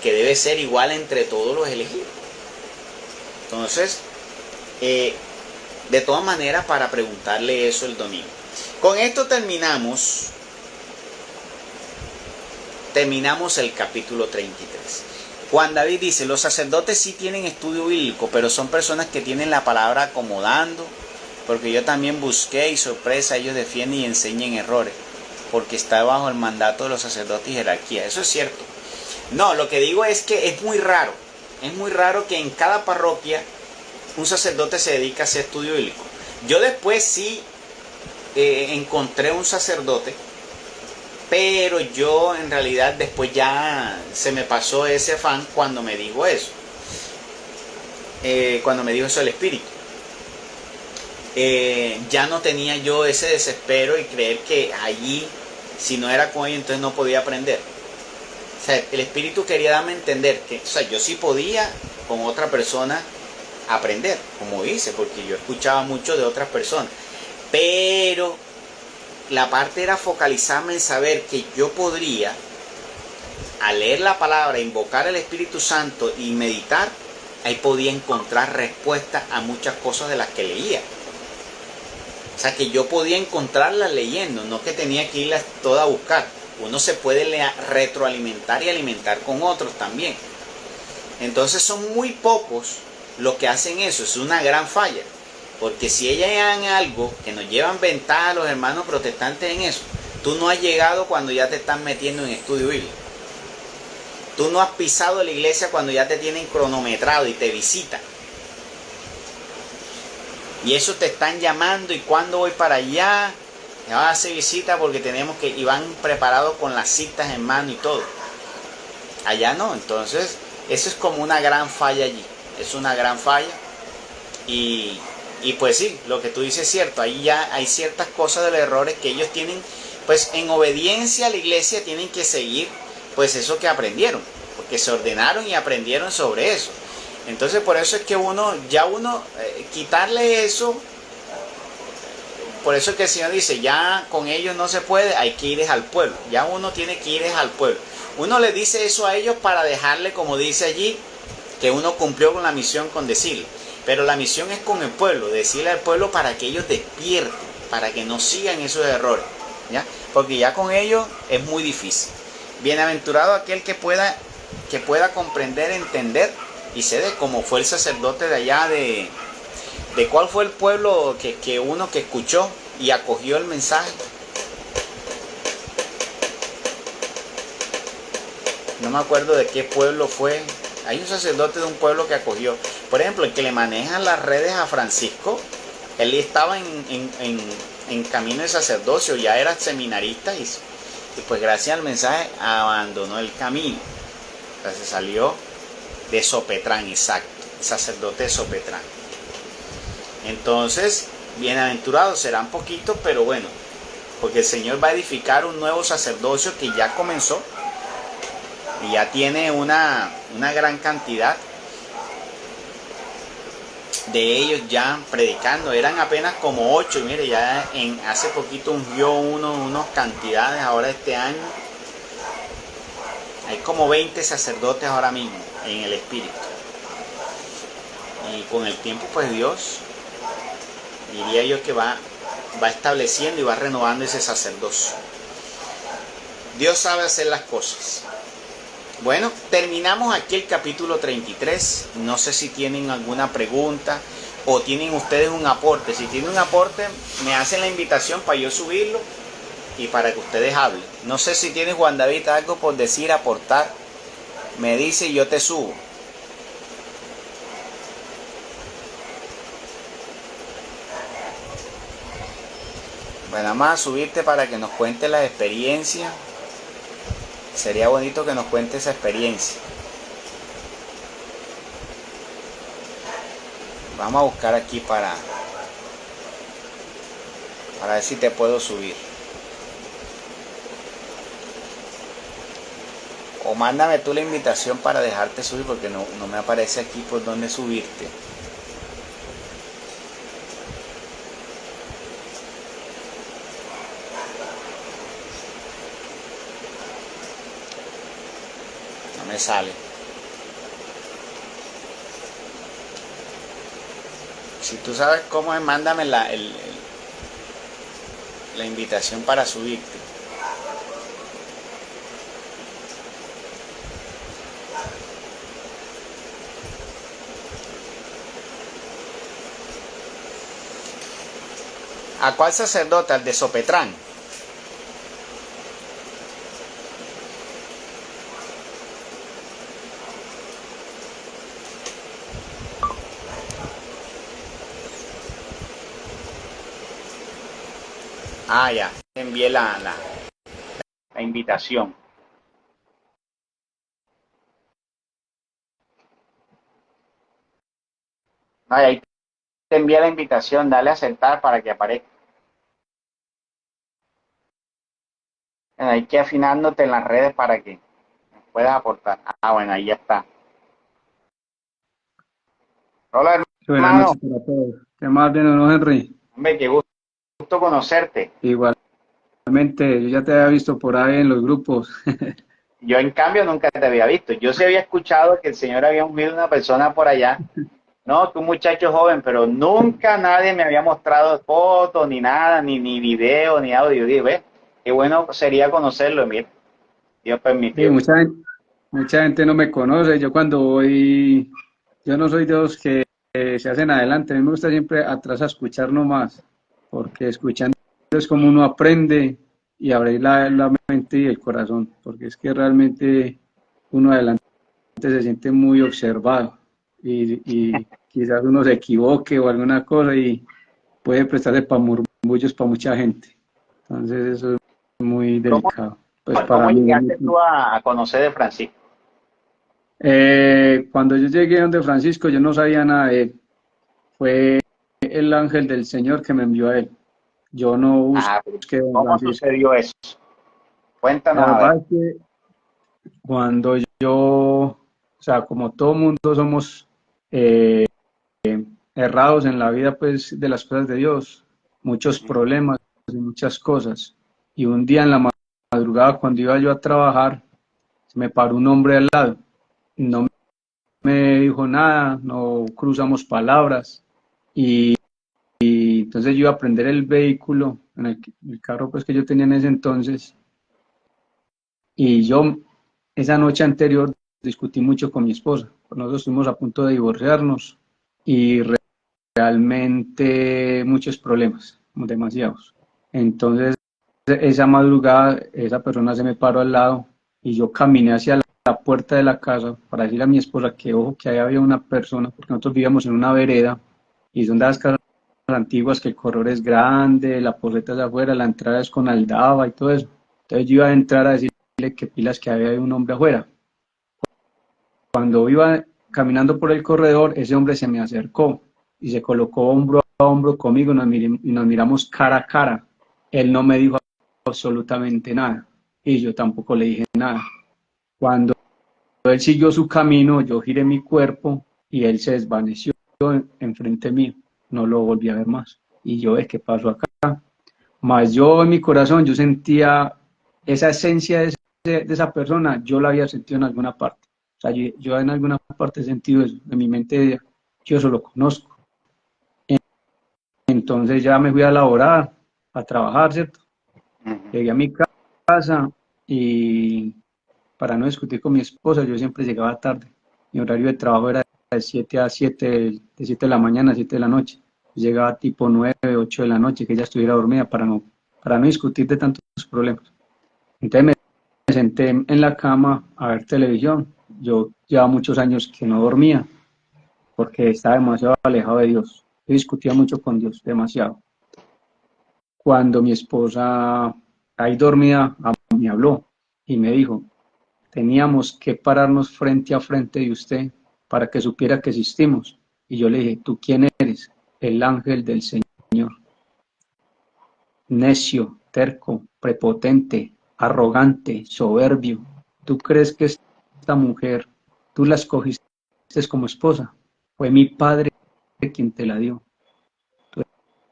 que debe ser igual entre todos los elegidos. Entonces, de todas maneras, para preguntarle eso el domingo. Con esto terminamos el capítulo 33. Juan David dice, los sacerdotes sí tienen estudio bíblico, pero son personas que tienen la palabra acomodando, porque yo también busqué y sorpresa ellos defienden y enseñan errores, porque está bajo el mandato de los sacerdotes y jerarquía. Eso es cierto. No, lo que digo es que es muy raro que en cada parroquia un sacerdote se dedique a hacer estudio bíblico. Yo después sí encontré un sacerdote, pero yo en realidad después ya se me pasó ese afán cuando me dijo eso. Cuando me dijo eso el Espíritu. Ya no tenía yo ese desespero y creer que allí, si no era con ellos, entonces no podía aprender. O sea, el Espíritu quería darme a entender que, o sea, yo sí podía con otra persona aprender, como dice, porque yo escuchaba mucho de otras personas. Pero la parte era focalizarme en saber que yo podría, al leer la palabra, invocar el Espíritu Santo y meditar, ahí podía encontrar respuestas a muchas cosas de las que leía. O sea, que yo podía encontrarlas leyendo, no que tenía que irlas todas a buscar. Uno se puede retroalimentar y alimentar con otros también. Entonces son muy pocos los que hacen eso. Es una gran falla. Porque si ellas hagan algo que nos llevan ventaja a los hermanos protestantes en eso, tú no has llegado cuando ya te están metiendo en estudio bíblico. Tú no has pisado la iglesia cuando ya te tienen cronometrado y te visitan. Y eso te están llamando y cuando voy para allá, me van a hacer visita porque tenemos que, y van preparados con las citas en mano y todo. Allá no, entonces eso es como una gran falla allí. Es una gran falla. Y pues sí, lo que tú dices es cierto, ahí ya hay ciertas cosas de los errores que ellos tienen, pues en obediencia a la iglesia tienen que seguir pues eso que aprendieron, porque se ordenaron y aprendieron sobre eso. Entonces por eso es que quitarle eso, por eso es que el Señor dice, ya con ellos no se puede, hay que ir al pueblo, ya uno tiene que ir al pueblo. Uno le dice eso a ellos para dejarle, como dice allí, que uno cumplió con la misión con decirle. Pero la misión es con el pueblo, decirle al pueblo para que ellos despierten, para que no sigan esos errores, ¿ya? Porque ya con ellos es muy difícil. Bienaventurado aquel que pueda comprender, entender y ceder, como fue el sacerdote de allá de cuál fue el pueblo que uno que escuchó y acogió el mensaje. No me acuerdo de qué pueblo fue. Hay un sacerdote de un pueblo que acogió. Por ejemplo, el que le maneja las redes a Francisco, él estaba en camino de sacerdocio, ya era seminarista y pues gracias al mensaje abandonó el camino. O sea, se salió de Sopetrán, exacto, el sacerdote de Sopetrán. Entonces, bienaventurados serán poquitos, pero bueno, porque el Señor va a edificar un nuevo sacerdocio que ya comenzó y ya tiene una gran cantidad de ellos ya predicando. Eran apenas como 8, y mire, ya hace poquito ungió unas cantidades. Ahora este año hay como 20 sacerdotes ahora mismo en el Espíritu, y con el tiempo pues Dios, diría yo que va estableciendo y va renovando ese sacerdocio. Dios sabe hacer las cosas. Bueno, terminamos aquí el capítulo 33. No sé si tienen alguna pregunta o tienen ustedes un aporte. Si tienen un aporte, me hacen la invitación para yo subirlo y para que ustedes hablen. No sé si tienes, Juan David, algo por decir, aportar. Me dice y yo te subo. Bueno, nada más subirte para que nos cuente la experiencia. Sería bonito que nos cuente esa experiencia. Vamos a buscar aquí para ver si te puedo subir. O mándame tú la invitación para dejarte subir, porque no me aparece aquí por dónde subirte. Me sale. Si tú sabes cómo es, mándame la invitación para subirte. ¿A cuál sacerdote? Al de Sopetrán. Ah, ya. Te envié la invitación. No, y ahí te envié la invitación. Dale a aceptar para que aparezca. Hay que afinándote en las redes para que puedas aportar. Ah, bueno, ahí ya está. Hola, Buenas hermano. noches para todos. ¿Qué más bien, don Henry? Hombre, qué gusto conocerte. Igualmente, yo ya te había visto por ahí en los grupos. Yo, en cambio, nunca te había visto. Yo sí había escuchado que el Señor había ungido a una persona por allá. No, que un muchacho joven, pero nunca nadie me había mostrado fotos, ni nada, ni video, ni audio. Dije, ve, qué bueno sería conocerlo, mira. Dios Sí, permitió. mucha gente no me conoce. Yo cuando voy, yo no soy de los que se hacen adelante. A mí me gusta siempre atrás a escuchar nomás, porque escuchando es como uno aprende y abrir la mente y el corazón, porque es que realmente uno adelante se siente muy observado y quizás uno se equivoque o alguna cosa y puede prestarse para murmullos para mucha gente. Entonces eso es muy ¿Cómo, delicado. Pues para cómo mí, llegaste tú a conocer de Francisco? cuando yo llegué donde Francisco, yo no sabía nada de él. Fue el ángel del Señor que me envió a él. Yo no Ah, busqué a don ¿cómo Francisco. sucedió eso? La Cuéntanos a ver. verdad es que cuando yo, o sea, como todo mundo somos eh, errados en la vida, pues, de las cosas de Dios, muchos problemas y muchas cosas. Y un día en la madrugada, cuando iba yo a trabajar, se me paró un hombre al lado. No me dijo nada, no cruzamos palabras. Y entonces yo iba a prender el vehículo, en el carro pues que yo tenía en ese entonces. Y yo esa noche anterior discutí mucho con mi esposa. Nosotros estuvimos a punto de divorciarnos y realmente muchos problemas, demasiados. Entonces, esa madrugada, esa persona se me paró al lado y yo caminé hacia la puerta de la casa para decirle a mi esposa que ojo, que ahí había una persona, porque nosotros vivíamos en una vereda y son de las casas antiguas que el corredor es grande, la poseta es afuera, la entrada es con aldaba y todo eso. Entonces yo iba a entrar a decirle que pilas que había un hombre afuera. Cuando iba caminando por el corredor, ese hombre se me acercó y se colocó hombro a hombro conmigo y nos miramos cara a cara. Él no me dijo absolutamente nada y yo tampoco le dije nada. Cuando él siguió su camino, yo giré mi cuerpo y él se desvaneció enfrente mío. No lo volví a ver más. Y yo, ¿qué pasó acá? Mas yo en mi corazón, yo sentía esa esencia de esa persona, yo la había sentido en alguna parte. O sea, yo en alguna parte he sentido eso. En mi mente, yo eso lo conozco. Entonces ya me fui a laborar, a trabajar, ¿cierto? Llegué a mi casa y para no discutir con mi esposa, yo siempre llegaba tarde. Mi horario de trabajo era de 7 a 7, de 7 de la mañana a 7 de la noche. Llegaba tipo 9, 8 de la noche, que ella estuviera dormida para no discutir de tantos problemas. Entonces me senté en la cama a ver televisión. Yo llevaba muchos años que no dormía porque estaba demasiado alejado de Dios. Yo discutía mucho con Dios, demasiado. Cuando mi esposa ahí dormida me habló y me dijo, teníamos que pararnos frente a frente de usted para que supiera que existimos. Y yo le dije, ¿tú quién eres? El ángel del Señor. Necio, terco, prepotente, arrogante, soberbio. ¿Tú crees que esta mujer, tú la escogiste como esposa? Fue mi padre quien te la dio. Tú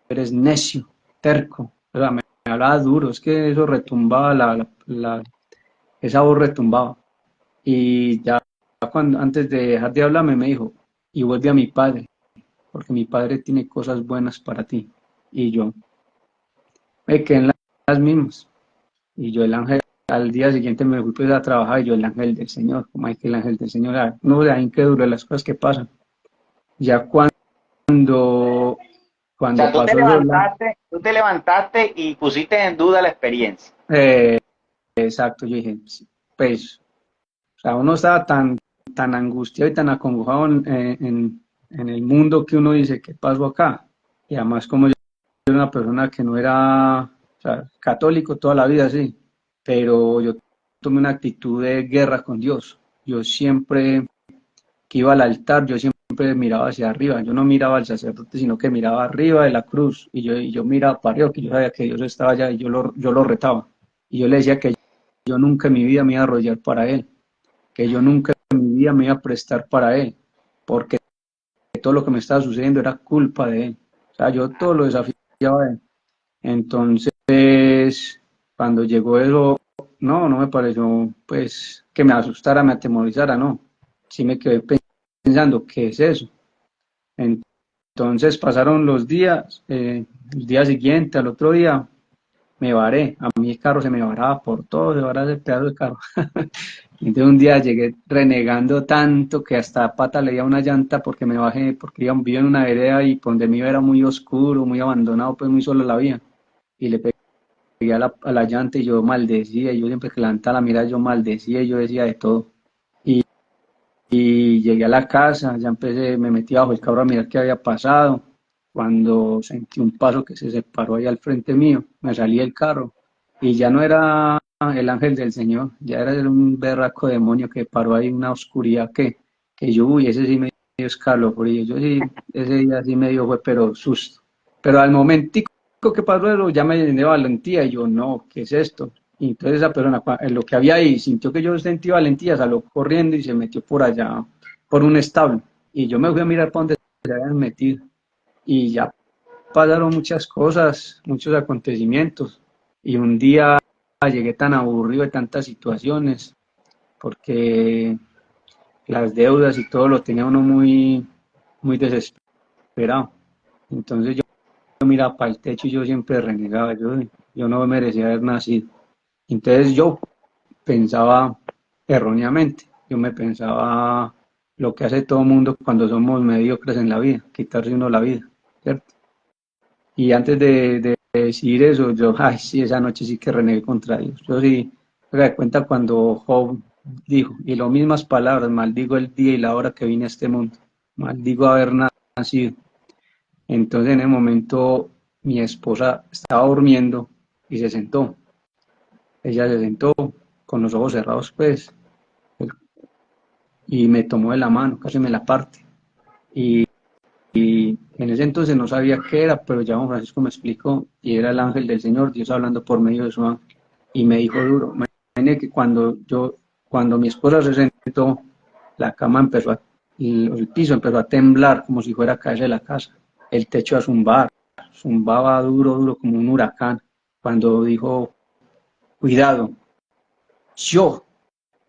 eres necio, terco. O sea, me hablaba duro, es que eso retumbaba, esa voz retumbaba. Y ya cuando, antes de dejar de hablarme, me dijo, y vuelve a mi padre, porque mi padre tiene cosas buenas para ti. Y yo me quedé en las mismas. Y yo el ángel, al día siguiente me fui pues a trabajar y yo el ángel del Señor, como hay que el ángel del Señor, no de ahí que dure las cosas que pasan. Ya cuando O sea, cuando pasó eso, tú te levantaste y pusiste en duda la experiencia. eh, exacto, yo dije, sí, pues, o sea, uno estaba tan angustiado y tan acongojado en el mundo que uno dice, ¿qué pasó acá? Y además como yo era una persona que no era, o sea, católico toda la vida, sí, pero yo tomé una actitud de guerra con Dios. Yo siempre que iba al altar, yo siempre miraba hacia arriba, yo no miraba al sacerdote, sino que miraba arriba de la cruz, y yo miraba para arriba, que yo sabía que Dios estaba allá, y yo lo retaba, y yo le decía que yo nunca en mi vida me iba a arrodillar para Él, que yo nunca en mi vida me iba a prestar para Él, porque todo lo que me estaba sucediendo era culpa de Él, o sea, yo todo lo desafiaba a Él. Entonces, cuando llegó eso, no me pareció, pues, que me asustara, me atemorizara, no, sí me quedé pensando, ¿qué es eso? Entonces pasaron los días, el día siguiente, al otro día, me varé. A mí el carro se me varaba por todo, se varaba ese pedazo de carro. Y entonces un día llegué renegando tanto que hasta pata le di a una llanta porque me bajé, porque vivía en una vereda y por donde me iba era muy oscuro, muy abandonado, pues muy solo la vía. Y le pegué a la llanta y yo maldecía, y yo siempre que levantaba la mirada yo maldecía y yo decía de todo. Y llegué a la casa, ya empecé, me metí bajo el carro a mirar qué había pasado. Cuando sentí un paso que se separó ahí al frente mío, me salí del carro y ya no era el ángel del Señor, ya era un berraco demonio que paró ahí en una oscuridad que yo, uy, ese sí me dio escalofrío. Yo sí, ese día sí me dio, fue, pero susto. Pero al momentico que pasó eso, ya me llené de valentía y yo, no, ¿qué es esto? Y entonces esa persona, en lo que había ahí, sintió que yo sentí valentía, salió corriendo y se metió por allá, por un establo. Y yo me fui a mirar para donde se habían metido. Y ya pasaron muchas cosas, muchos acontecimientos. Y un día llegué tan aburrido de tantas situaciones, porque las deudas y todo lo tenía uno muy desesperado. Entonces yo miraba para el techo y yo siempre renegaba, yo no merecía haber nacido. Entonces yo pensaba erróneamente, yo me pensaba lo que hace todo mundo cuando somos mediocres en la vida, quitarse uno la vida, ¿cierto? Y antes de decir eso, yo, ay, sí, esa noche sí que renegué contra Dios. Yo sí, me da cuenta cuando Job dijo, y las mismas palabras, maldigo el día y la hora que vine a este mundo, maldigo haber nacido. Entonces en el momento mi esposa estaba durmiendo y se sentó. Ella se sentó con los ojos cerrados, pues, y me tomó de la mano, casi me la parte. Y en ese entonces no sabía qué era, pero ya don Francisco me explicó, y era el ángel del Señor, Dios hablando por medio de su ángel. Y me dijo duro, imagínate que cuando mi esposa se sentó, la cama el piso empezó a temblar como si fuera a caerse la casa. El techo a zumbar, zumbaba duro, como un huracán. Cuando dijo, cuidado, yo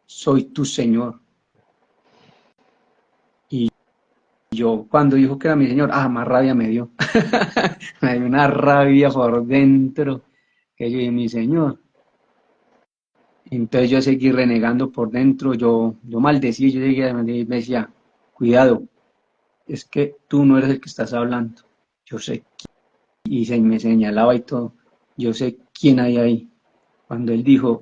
soy tu Señor. Y yo, cuando dijo que era mi Señor, más rabia me dio. Me dio una rabia por dentro, que yo dije, mi Señor. Entonces yo seguí renegando por dentro, yo maldecía, yo llegué y me decía, cuidado, es que tú no eres el que estás hablando. Yo sé, y me señalaba y todo, yo sé quién hay ahí. Cuando él dijo,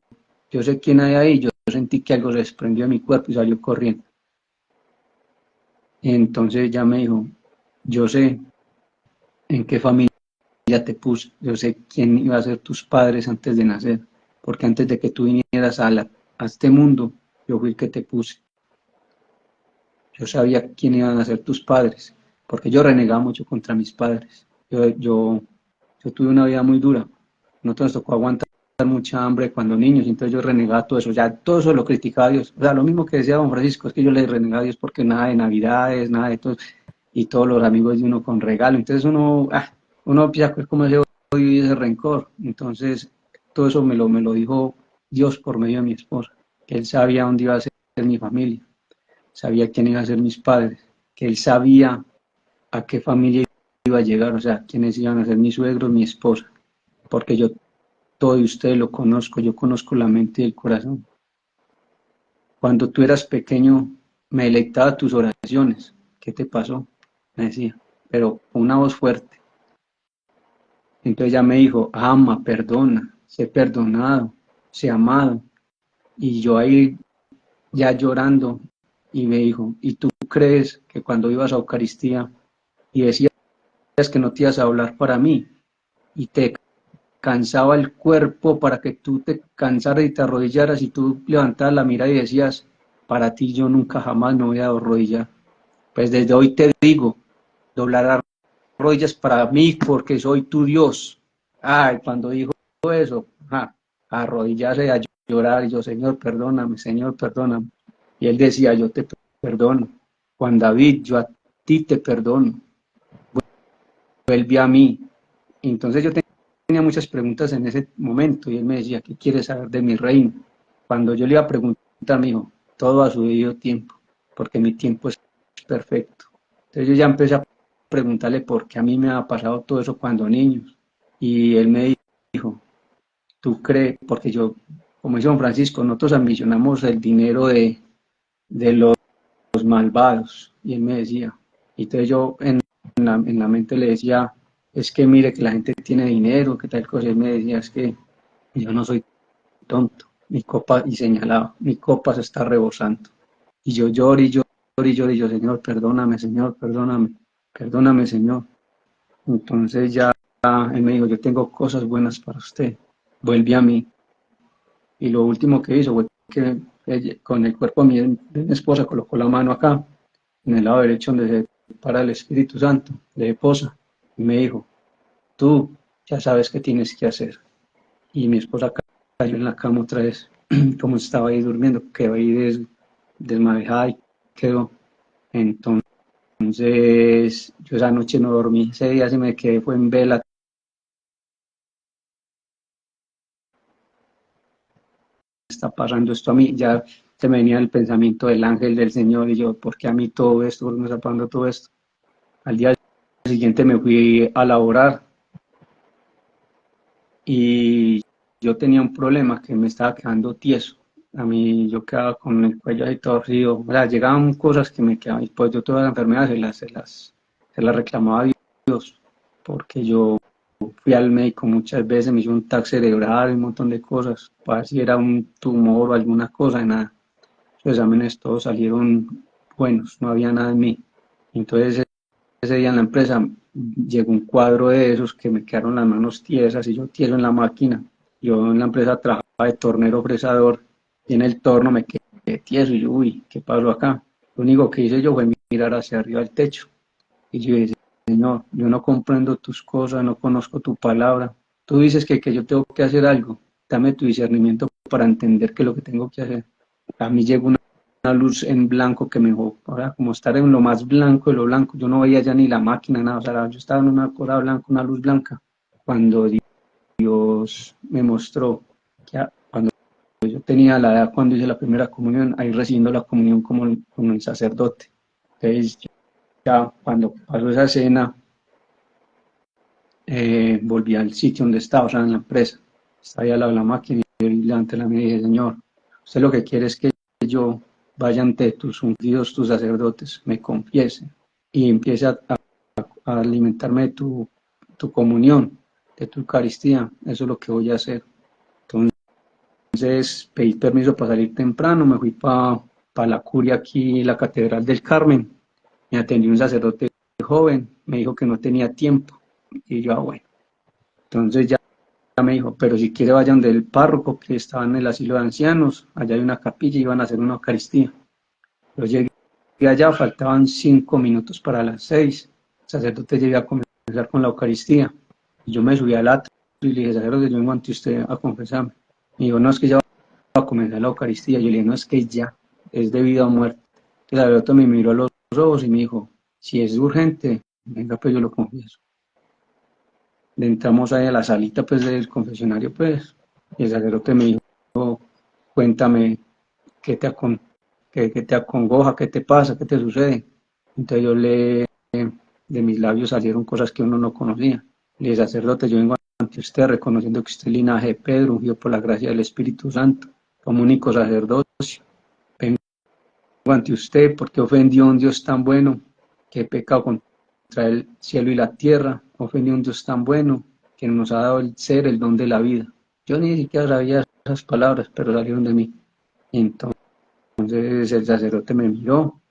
yo sé quién hay ahí, yo sentí que algo se desprendió de mi cuerpo y salió corriendo. Entonces ya me dijo, yo sé en qué familia te puse, yo sé quién iba a ser tus padres antes de nacer, porque antes de que tú vinieras a este mundo, yo fui el que te puse. Yo sabía quién iban a ser tus padres, porque yo renegaba mucho contra mis padres. Yo tuve una vida muy dura. Nosotros nos tocó aguantar mucha hambre cuando niños, entonces yo renegaba todo eso. Ya todo eso lo criticaba a Dios. O sea, lo mismo que decía don Francisco, es que yo le renegaba a Dios porque nada de Navidades, nada de todo, y todos los amigos de uno con regalo. Entonces uno empieza a ver como ese odio y ese rencor. Entonces, todo eso me lo dijo Dios por medio de mi esposa, que él sabía dónde iba a ser mi familia, sabía quién iban a ser mis padres, que él sabía a qué familia iba a llegar, o sea, quiénes iban a ser mis suegros, mi esposa, porque yo todo de ustedes lo conozco, yo conozco la mente y el corazón. Cuando tú eras pequeño, me deleitaba tus oraciones. ¿Qué te pasó? Me decía, pero con una voz fuerte. Entonces ella me dijo, ama, perdona, sé perdonado, sé amado. Y yo ahí ya llorando, y me dijo, ¿y tú crees que cuando ibas a Eucaristía y decías que no te ibas a hablar para mí y te cansaba el cuerpo para que tú te cansaras y te arrodillaras y tú levantabas la mirada y decías, para ti yo nunca jamás me voy a arrodillar? Pues desde hoy te digo, doblar rodillas para mí porque soy tu Dios. Ay, cuando dijo eso, a arrodillarse, a llorar, y yo, Señor, perdóname, Señor, perdóname. Y él decía, yo te perdono. Juan David, yo a ti te perdono. Vuelve a mí. Entonces yo tenía muchas preguntas en ese momento y él me decía, ¿qué quieres saber de mi reino? Cuando yo le iba a preguntar, me dijo, todo a su debido tiempo, porque mi tiempo es perfecto. Entonces yo ya empecé a preguntarle por qué a mí me ha pasado todo eso cuando niños. Y él me dijo, ¿tú crees? Porque yo, como dice don Francisco, nosotros ambicionamos el dinero de los malvados. Y él me decía, y entonces yo en la mente le decía, es que mire que la gente tiene dinero, que tal cosa. Y él me decía, es que yo no soy tonto. Mi copa, y señalaba, mi copa se está rebosando. Y yo lloro y lloro y lloro y yo, Señor, perdóname, Señor, perdóname, perdóname, Señor. Entonces ya él me dijo, yo tengo cosas buenas para usted, vuelve a mí. Y lo último que hizo fue que con el cuerpo de mi esposa colocó la mano acá, en el lado derecho donde se para el Espíritu Santo, de esposa, y me dijo, tú ya sabes qué tienes que hacer. Y mi esposa cayó en la cama otra vez, como estaba ahí durmiendo, quedó ahí desmadejada y quedó. Entonces, yo esa noche no dormí, ese día se me quedé, fue en vela. Está pasando esto a mí, ya se me venía el pensamiento del ángel del Señor y yo, ¿por qué a mí todo esto? ¿Por qué me está pasando todo esto? Al día siguiente me fui a laborar y yo tenía un problema que me estaba quedando tieso. A mí yo quedaba con el cuello ahí torcido, o sea, llegaban cosas que me quedaban, y pues yo todas las enfermedades se las reclamaba a Dios, porque yo fui al médico muchas veces, me hizo un TAC cerebral, un montón de cosas, para ver si era un tumor o alguna cosa, y nada. Los exámenes todos salieron buenos, no había nada en mí. Entonces ese día en la empresa llegó un cuadro de esos que me quedaron las manos tiesas y yo tieso en la máquina. Yo en la empresa trabajaba de tornero fresador y en el torno me quedé tieso y yo, uy, ¿qué pasó acá? Lo único que hice yo fue mirar hacia arriba del techo y yo dije, Señor, yo no comprendo tus cosas, no conozco tu palabra. Tú dices que yo tengo que hacer algo. Dame tu discernimiento para entender qué es lo que tengo que hacer. A mí llegó una luz en blanco que me dejó, ahora como estar en lo más blanco de lo blanco, yo no veía ya ni la máquina, nada, o sea, yo estaba en una cosa blanca, una luz blanca, cuando Dios me mostró que cuando yo tenía la edad, cuando hice la primera comunión, ahí recibiendo la comunión como el sacerdote. Entonces, ya cuando pasó esa escena, volví al sitio donde estaba, o sea, en la empresa, estaba ahí al lado de la máquina y levanté la mano y dije, Señor, usted lo que quiere es que yo vaya ante tus ungidos, tus sacerdotes, me confiese y empiece a alimentarme de tu comunión, de tu Eucaristía. Eso es lo que voy a hacer. Entonces pedí permiso para salir temprano, me fui para la curia aquí, la Catedral del Carmen. Me atendió un sacerdote joven, me dijo que no tenía tiempo. Y yo, bueno. Entonces ya me dijo, pero si quiere vayan del párroco que estaba en el asilo de ancianos, allá hay una capilla y iban a hacer una Eucaristía. Yo llegué allá, faltaban 5 minutos para las 6. El sacerdote llegó a comenzar con la Eucaristía. Y yo me subí al atrio y le dije, sacerdote, yo vengo ante usted a confesarme. Me dijo, no, es que ya va a comenzar la Eucaristía. Yo le dije, no, es que ya, es de vida o muerte. El sacerdote me miró a los ojos y me dijo, si es urgente, venga, pues yo lo confieso. Le entramos ahí a la salita pues del confesionario, pues, y el sacerdote me dijo, cuéntame qué te acongoja, qué te pasa, qué te sucede. Entonces yo de mis labios salieron cosas que uno no conocía. Le dije, sacerdote, yo vengo ante usted reconociendo que usted es linaje de Pedro, ungido por la gracia del Espíritu Santo, como único sacerdocio. Vengo ante usted porque ofendió a un Dios tan bueno, que he pecado contra el cielo y la tierra, ofendió a un Dios tan bueno, quien nos ha dado el ser, el don de la vida. Yo ni siquiera sabía esas palabras, pero salieron de mí. Y entonces el sacerdote me miró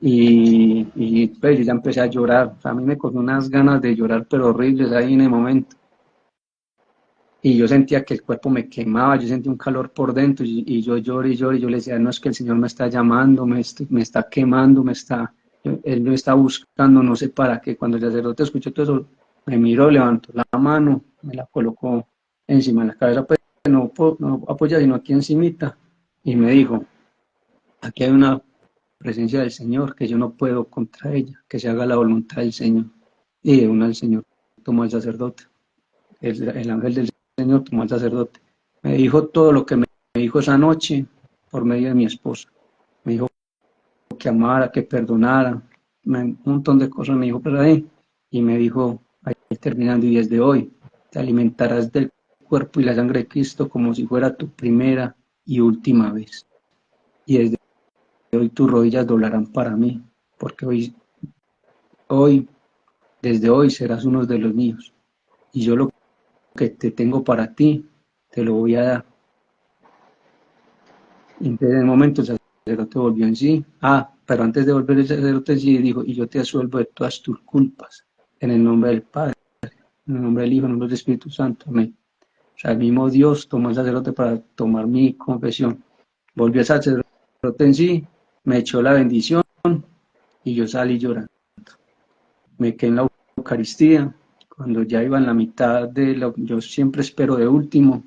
y pues yo ya empecé a llorar. O sea, a mí me cogió unas ganas de llorar, pero horribles ahí en el momento. Y yo sentía que el cuerpo me quemaba, yo sentía un calor por dentro y yo lloré y lloré. Y yo le decía, no, es que el Señor me está llamando, me está quemando, Él me está buscando, no sé para qué. Cuando el sacerdote escuchó todo eso, me miró, levantó la mano, me la colocó encima de la cabeza, pues no apoya, sino aquí encimita, y me dijo, aquí hay una presencia del Señor que yo no puedo contra ella, que se haga la voluntad del Señor. Y de una el Señor tomó al sacerdote, el ángel del Señor tomó al sacerdote. Me dijo todo lo que me dijo esa noche por medio de mi esposa. Me dijo que amara, que perdonara, un montón de cosas me dijo por ahí. Y me dijo, ahí terminando, y desde hoy te alimentarás del cuerpo y la sangre de Cristo como si fuera tu primera y última vez. Y desde hoy tus rodillas doblarán para mí, porque desde hoy serás uno de los míos. Y yo lo que te tengo para ti, te lo voy a dar. Y en ese momento el sacerdote volvió en sí. Pero antes de volver el sacerdote en sí, dijo, y yo te asuelvo de todas tus culpas, en el nombre del Padre, en el nombre del Hijo, en el nombre del Espíritu Santo. Amén. O sea, el mismo Dios tomó al sacerdote para tomar mi confesión. Volvió el sacerdote en sí, me echó la bendición y yo salí llorando. Me quedé en la Eucaristía, cuando ya iba en la mitad yo siempre espero de último,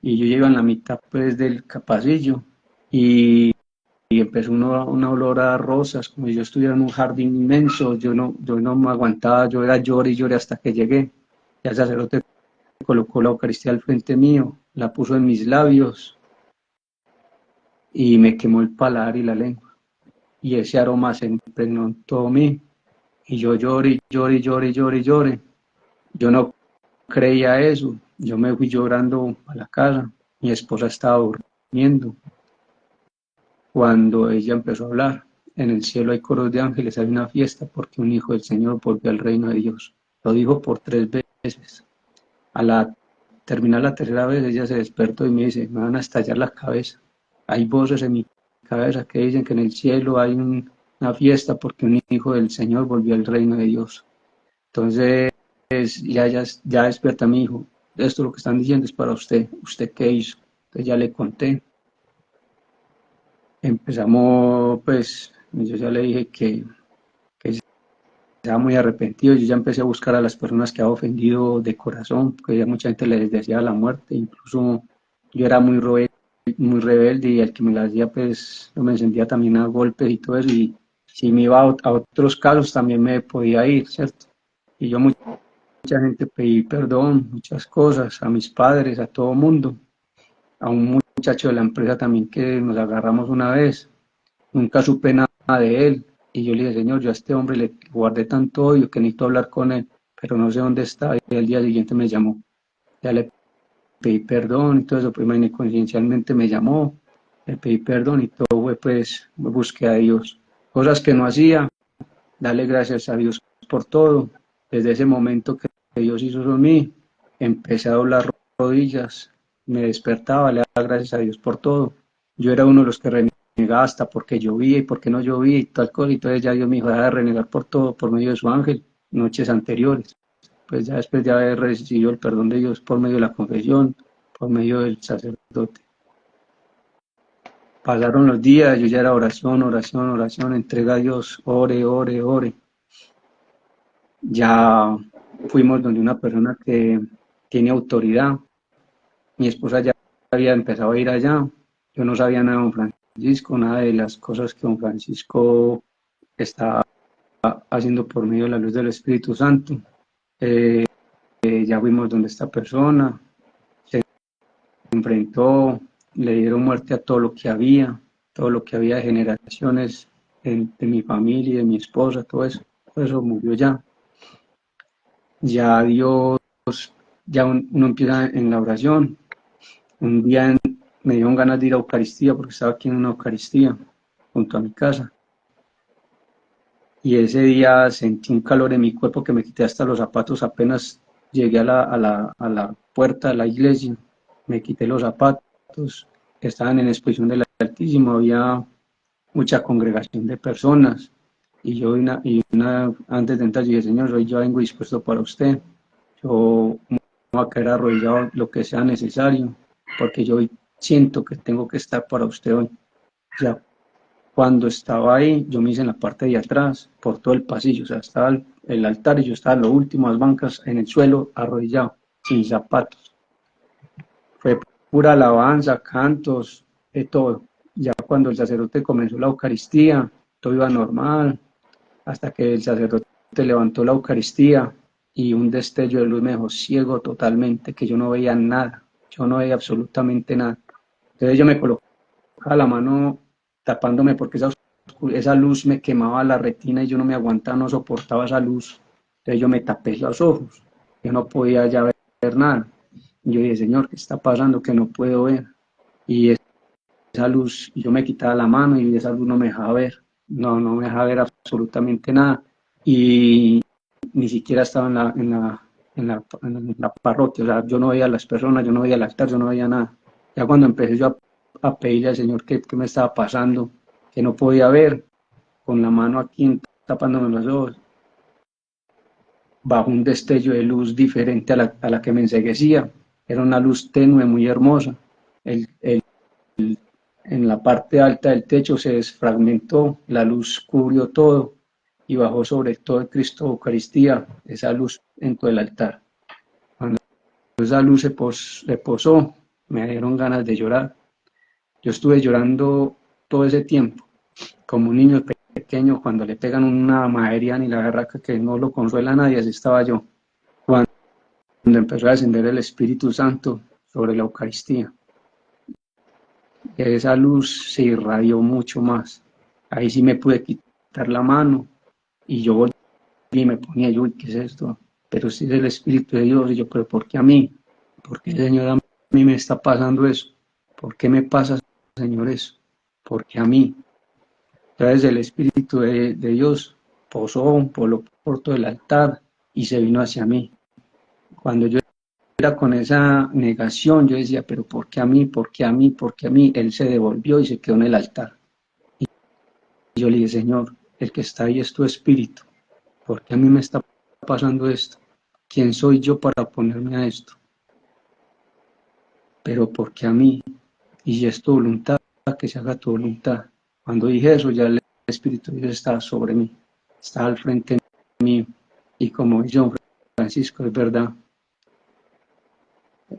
y yo ya iba en la mitad pues del pasillo, y empezó una olor a rosas, como si yo estuviera en un jardín inmenso. Yo no me aguantaba, yo era lloré y lloré hasta que llegué. Y el sacerdote colocó la Eucaristía al frente mío, la puso en mis labios y me quemó el paladar y la lengua. Y ese aroma se impregnó en todo mí. Y yo lloré, lloré, lloré, lloré, lloré. Yo no creía eso. Yo me fui llorando a la casa. Mi esposa estaba durmiendo. Cuando ella empezó a hablar, en el cielo hay coros de ángeles, hay una fiesta porque un hijo del Señor volvió al reino de Dios. Lo dijo por 3 veces. Terminar la tercera vez, ella se despertó y me dice, me van a estallar la cabeza. Hay voces en mi cabeza que dicen que en el cielo hay una fiesta porque un hijo del Señor volvió al reino de Dios. Entonces, ya despierta mi hijo. Esto lo que están diciendo es para usted. ¿Usted qué hizo? Entonces ya le conté. Empezamos, pues, yo ya le dije que estaba muy arrepentido. Yo ya empecé a buscar a las personas que había ofendido de corazón, porque ya mucha gente les deseaba la muerte. Incluso yo era muy rebelde, y el que me la hacía, pues, yo me sentía también a golpes y todo eso. Y si me iba a otros casos, también me podía ir, ¿cierto? Y yo mucha gente pedí perdón, muchas cosas, a mis padres, a todo mundo, a un muchacho de la empresa también que nos agarramos una vez. Nunca supe nada de él. Y yo le dije, Señor, yo a este hombre le guardé tanto odio que necesito hablar con él, pero no sé dónde está. Y al día siguiente me llamó. Ya le pedí perdón y todo eso, pues inconsciencialmente me llamó, le pedí perdón y todo fue, pues, busqué a Dios. Cosas que no hacía, darle gracias a Dios por todo. Desde ese momento que Dios hizo eso en mí, empecé a doblar rodillas, me despertaba, le daba gracias a Dios por todo. Yo era uno de los que renegaba hasta porque llovía y porque no llovía y tal cosa, y entonces ya Dios me dijo, deja de renegar por todo por medio de su ángel, noches anteriores. Pues ya después de haber recibido el perdón de Dios por medio de la confesión, por medio del sacerdote. Pasaron los días, yo ya era oración, oración, oración, entrega a Dios, ore, ore, ore. Ya fuimos donde una persona que tiene autoridad. Mi esposa ya había empezado a ir allá. Yo no sabía nada de don Francisco, nada de las cosas que don Francisco estaba haciendo por medio de la luz del Espíritu Santo. Ya fuimos donde esta persona, se enfrentó, le dieron muerte a todo lo que había de generaciones de mi familia y de mi esposa, todo eso murió ya. Ya Dios, ya uno empieza en la oración. Un día me dieron ganas de ir a Eucaristía porque estaba aquí en una Eucaristía junto a mi casa. y ese día sentí un calor en mi cuerpo que me quité hasta los zapatos apenas llegué a la puerta de la iglesia, me quité los zapatos, estaban en exposición del Altísimo, había mucha congregación de personas, y yo antes de entrar dije, Señor, hoy yo vengo dispuesto para usted, yo me voy a quedar arrodillado lo que sea necesario, porque yo hoy siento que tengo que estar para usted hoy. Ya cuando estaba ahí, yo me hice en la parte de atrás, por todo el pasillo, o sea, estaba el altar y yo estaba en lo último, las bancas, en el suelo, arrodillado, sin zapatos. Fue pura alabanza, cantos, de todo. Ya cuando el sacerdote comenzó la Eucaristía, todo iba normal, hasta que el sacerdote levantó la Eucaristía y un destello de luz me dejó ciego totalmente, que yo no veía nada, yo no veía absolutamente nada. Entonces yo me colocaba la mano tapándome porque esa luz me quemaba la retina y yo no me aguantaba, no soportaba esa luz. Entonces yo me tapé los ojos, yo no podía ya ver nada. Y yo dije, Señor, ¿qué está pasando? Que no puedo ver. Y esa luz, yo me quitaba la mano y esa luz no me dejaba ver. No me dejaba ver absolutamente nada. Y ni siquiera estaba en la parroquia, o sea, yo no veía a las personas, yo no veía el altar, yo no veía nada. Ya cuando empecé yo a pedirle al Señor qué me estaba pasando, que no podía ver, con la mano aquí tapándome los ojos, bajo un destello de luz diferente a la que me enseguecía. Era una luz tenue, muy hermosa. En la parte alta del techo se desfragmentó, la luz cubrió todo y bajó sobre todo el Cristo Eucaristía, esa luz en todo el altar. Cuando esa luz se posó, me dieron ganas de llorar. Yo estuve llorando todo ese tiempo, como un niño pequeño cuando le pegan una madería ni la berraca que no lo consuela a nadie, así estaba yo, cuando empezó a descender el Espíritu Santo sobre la Eucaristía. Esa luz se irradió mucho más. Ahí sí me pude quitar la mano y yo volví y me ponía yo, ¿qué es esto? Pero si es el Espíritu de Dios, y yo, pero ¿por qué a mí? ¿Por qué, Señor, a mí me está pasando eso? ¿Por qué me pasa, Señor, eso? ¿Por qué a mí? Entonces el Espíritu de Dios posó por todo el altar y se vino hacia mí. Cuando yo era con esa negación, yo decía, pero ¿por qué a mí? ¿Por qué a mí? ¿Por qué a mí? Él se devolvió y se quedó en el altar. Y yo le dije, Señor, el que está ahí es tu Espíritu. ¿Por qué a mí me está pasando esto? ¿Quién soy yo para oponerme a esto? Pero ¿por qué a mí? Y si es tu voluntad, que se haga tu voluntad. Cuando dije eso, ya el Espíritu de Dios estaba sobre mí, estaba al frente mío. Y como dice don Francisco, es verdad,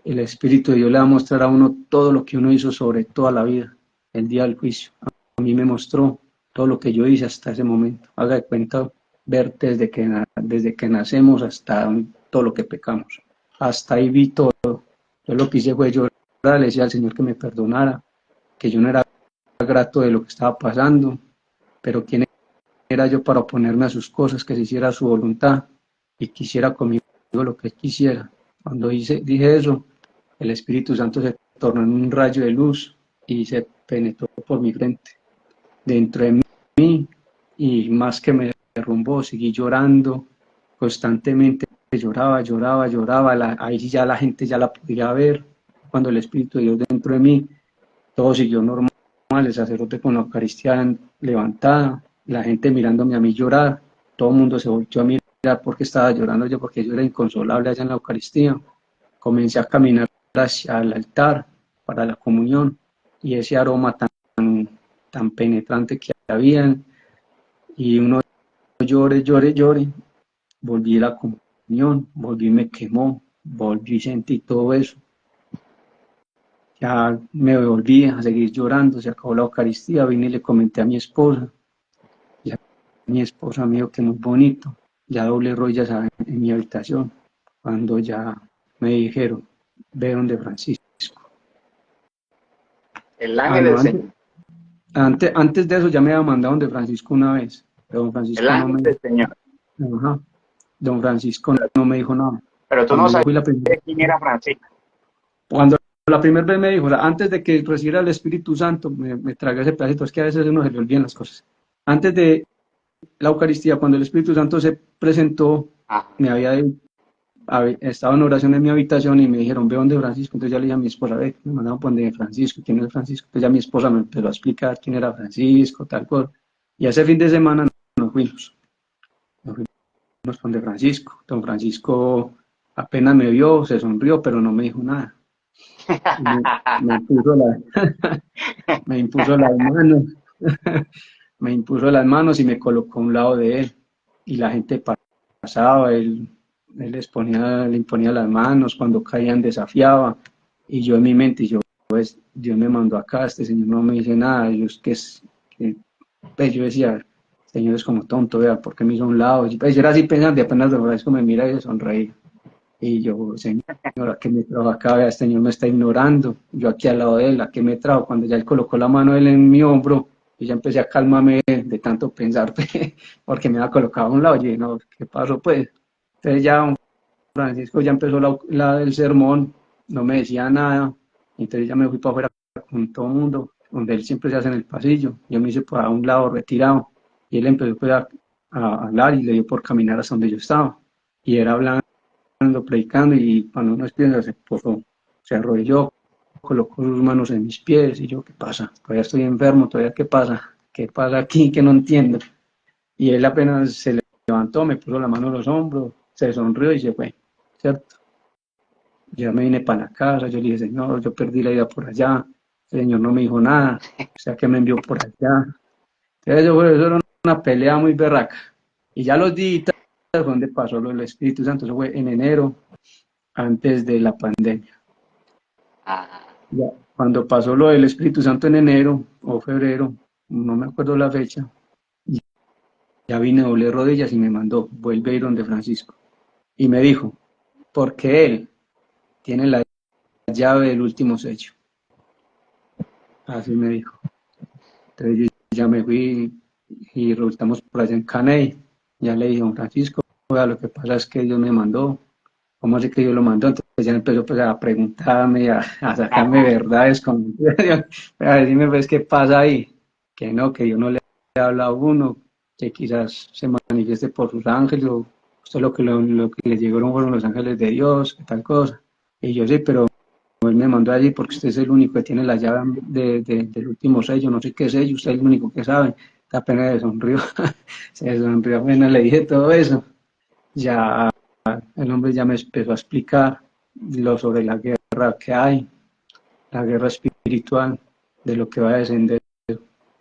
el Espíritu de Dios le va a mostrar a uno todo lo que uno hizo sobre toda la vida, el día del juicio. A mí me mostró todo lo que yo hice hasta ese momento. Haga de cuenta, ver desde que nacemos hasta todo lo que pecamos. Hasta ahí vi todo. Yo lo que hice fue llorar, le decía al Señor que me perdonara, que yo no era grato de lo que estaba pasando, pero quién era yo para oponerme a sus cosas, que se hiciera su voluntad y quisiera conmigo lo que él quisiera. Cuando dije eso, el Espíritu Santo se tornó en un rayo de luz y se penetró por mi frente, dentro de mí, y más que me derrumbó, seguí llorando constantemente, lloraba, ahí ya la gente ya la podía ver, cuando el Espíritu de Dios dentro de mí, todo siguió normal, el sacerdote con la Eucaristía levantada, la gente mirándome a mí llorar, todo el mundo se volvió a mirar porque estaba llorando yo, porque yo era inconsolable allá en la Eucaristía. Comencé a caminar hacia el altar para la comunión y ese aroma tan penetrante que había, y uno llore, volví a la comunión, volví, me quemó, volví, sentí todo eso. Ya me volví a seguir llorando, se acabó la Eucaristía, vine y le comenté a mi esposa, y a mi esposa me dijo que muy bonito, ya doblé rodillas en mi habitación, cuando ya me dijeron, ve donde Francisco. El ángel del Señor. Antes de eso ya me había mandado donde Francisco una vez, pero don Francisco El ángel del Señor. Ajá, don Francisco no me dijo nada. Pero tú Cuando no yo fui sabías quién era Francisco. Cuando la primera vez me dijo, o sea, antes de que recibiera el Espíritu Santo, me tragué ese pedacito, es que a veces uno se le olvidan las cosas. Antes de la Eucaristía, cuando el Espíritu Santo se presentó, Ajá. me estaba en oración en mi habitación y me dijeron, ve donde Francisco. Entonces ya le dije a mi esposa, ve, me mandaron por donde Francisco, ¿quién es Francisco? Entonces ya mi esposa me empezó a explicar quién era Francisco, tal cosa. Y ese fin de semana nos fuimos con de Francisco. Don Francisco apenas me vio, se sonrió, pero no me dijo nada. Me impuso me impuso las manos, me impuso las manos y me colocó a un lado de él. Y la gente pasaba, él le imponía las manos, cuando caían desafiaba. Y yo en mi mente, pues, Dios me mandó acá, este señor no me dice nada. Pues, yo decía, señor es como tonto, vea, ¿por qué me hizo a un lado? Pues, yo era así pensando, y apenas Don Francisco me mira y se sonreía. Y yo, señora, ¿qué me trajo acá? Vea, este señor me está ignorando. Yo aquí al lado de él, ¿a qué me trajo? Cuando ya él colocó la mano de él en mi hombro, yo ya empecé a calmarme de tanto pensar, porque me había colocado a un lado. Y dije, no, ¿qué pasó, pues? Entonces ya Don Francisco ya empezó el sermón, no me decía nada. Entonces ya me fui para afuera con todo el mundo, donde él siempre se hace en el pasillo. Yo me hice por a un lado retirado. Y él empezó pues, a hablar y le dio por caminar hasta donde yo estaba. Y era hablando, predicando, y cuando uno empieza se arrodilló, colocó sus manos en mis pies, y yo, ¿qué pasa? Todavía estoy enfermo, todavía, ¿qué pasa? ¿Qué pasa aquí? Que no entiendo. Y él apenas se levantó, me puso la mano en los hombros, se sonrió y se fue, ¿cierto? Ya me vine para la casa, yo le dije, Señor, yo perdí la vida por allá, el Señor no me dijo nada, o sea que me envió por allá. Entonces eso era una pelea muy berraca. Y ya los días donde pasó lo del Espíritu Santo, eso fue en enero, antes de la pandemia. Ajá. Ya, cuando pasó lo del Espíritu Santo en enero o febrero, no me acuerdo la fecha, ya vine, doblé rodillas y me mandó, vuelve a ir donde Francisco. Y me dijo, porque él tiene la llave del último sello. Así me dijo. Entonces yo ya me fui y resultamos por allá en Caney. Ya le dije a don Francisco, oiga, lo que pasa es que Dios me mandó. ¿Cómo así que Dios lo mandó? Entonces ya empezó pues, a preguntarme, a sacarme verdades, a decirme pues qué pasa ahí. Que no, que Dios no le habla a uno, que quizás se manifieste por sus ángeles, o usted lo que le llegaron fueron los ángeles de Dios, que tal cosa. Y yo sí, pero él me mandó allí porque usted es el único que tiene la llave del último sello, no sé qué sello, usted es el único que sabe. Apenas se sonrió, se sonrió apenas le dije todo eso. Ya el hombre ya me empezó a explicar lo sobre la guerra que hay, la guerra espiritual, de lo que va a descender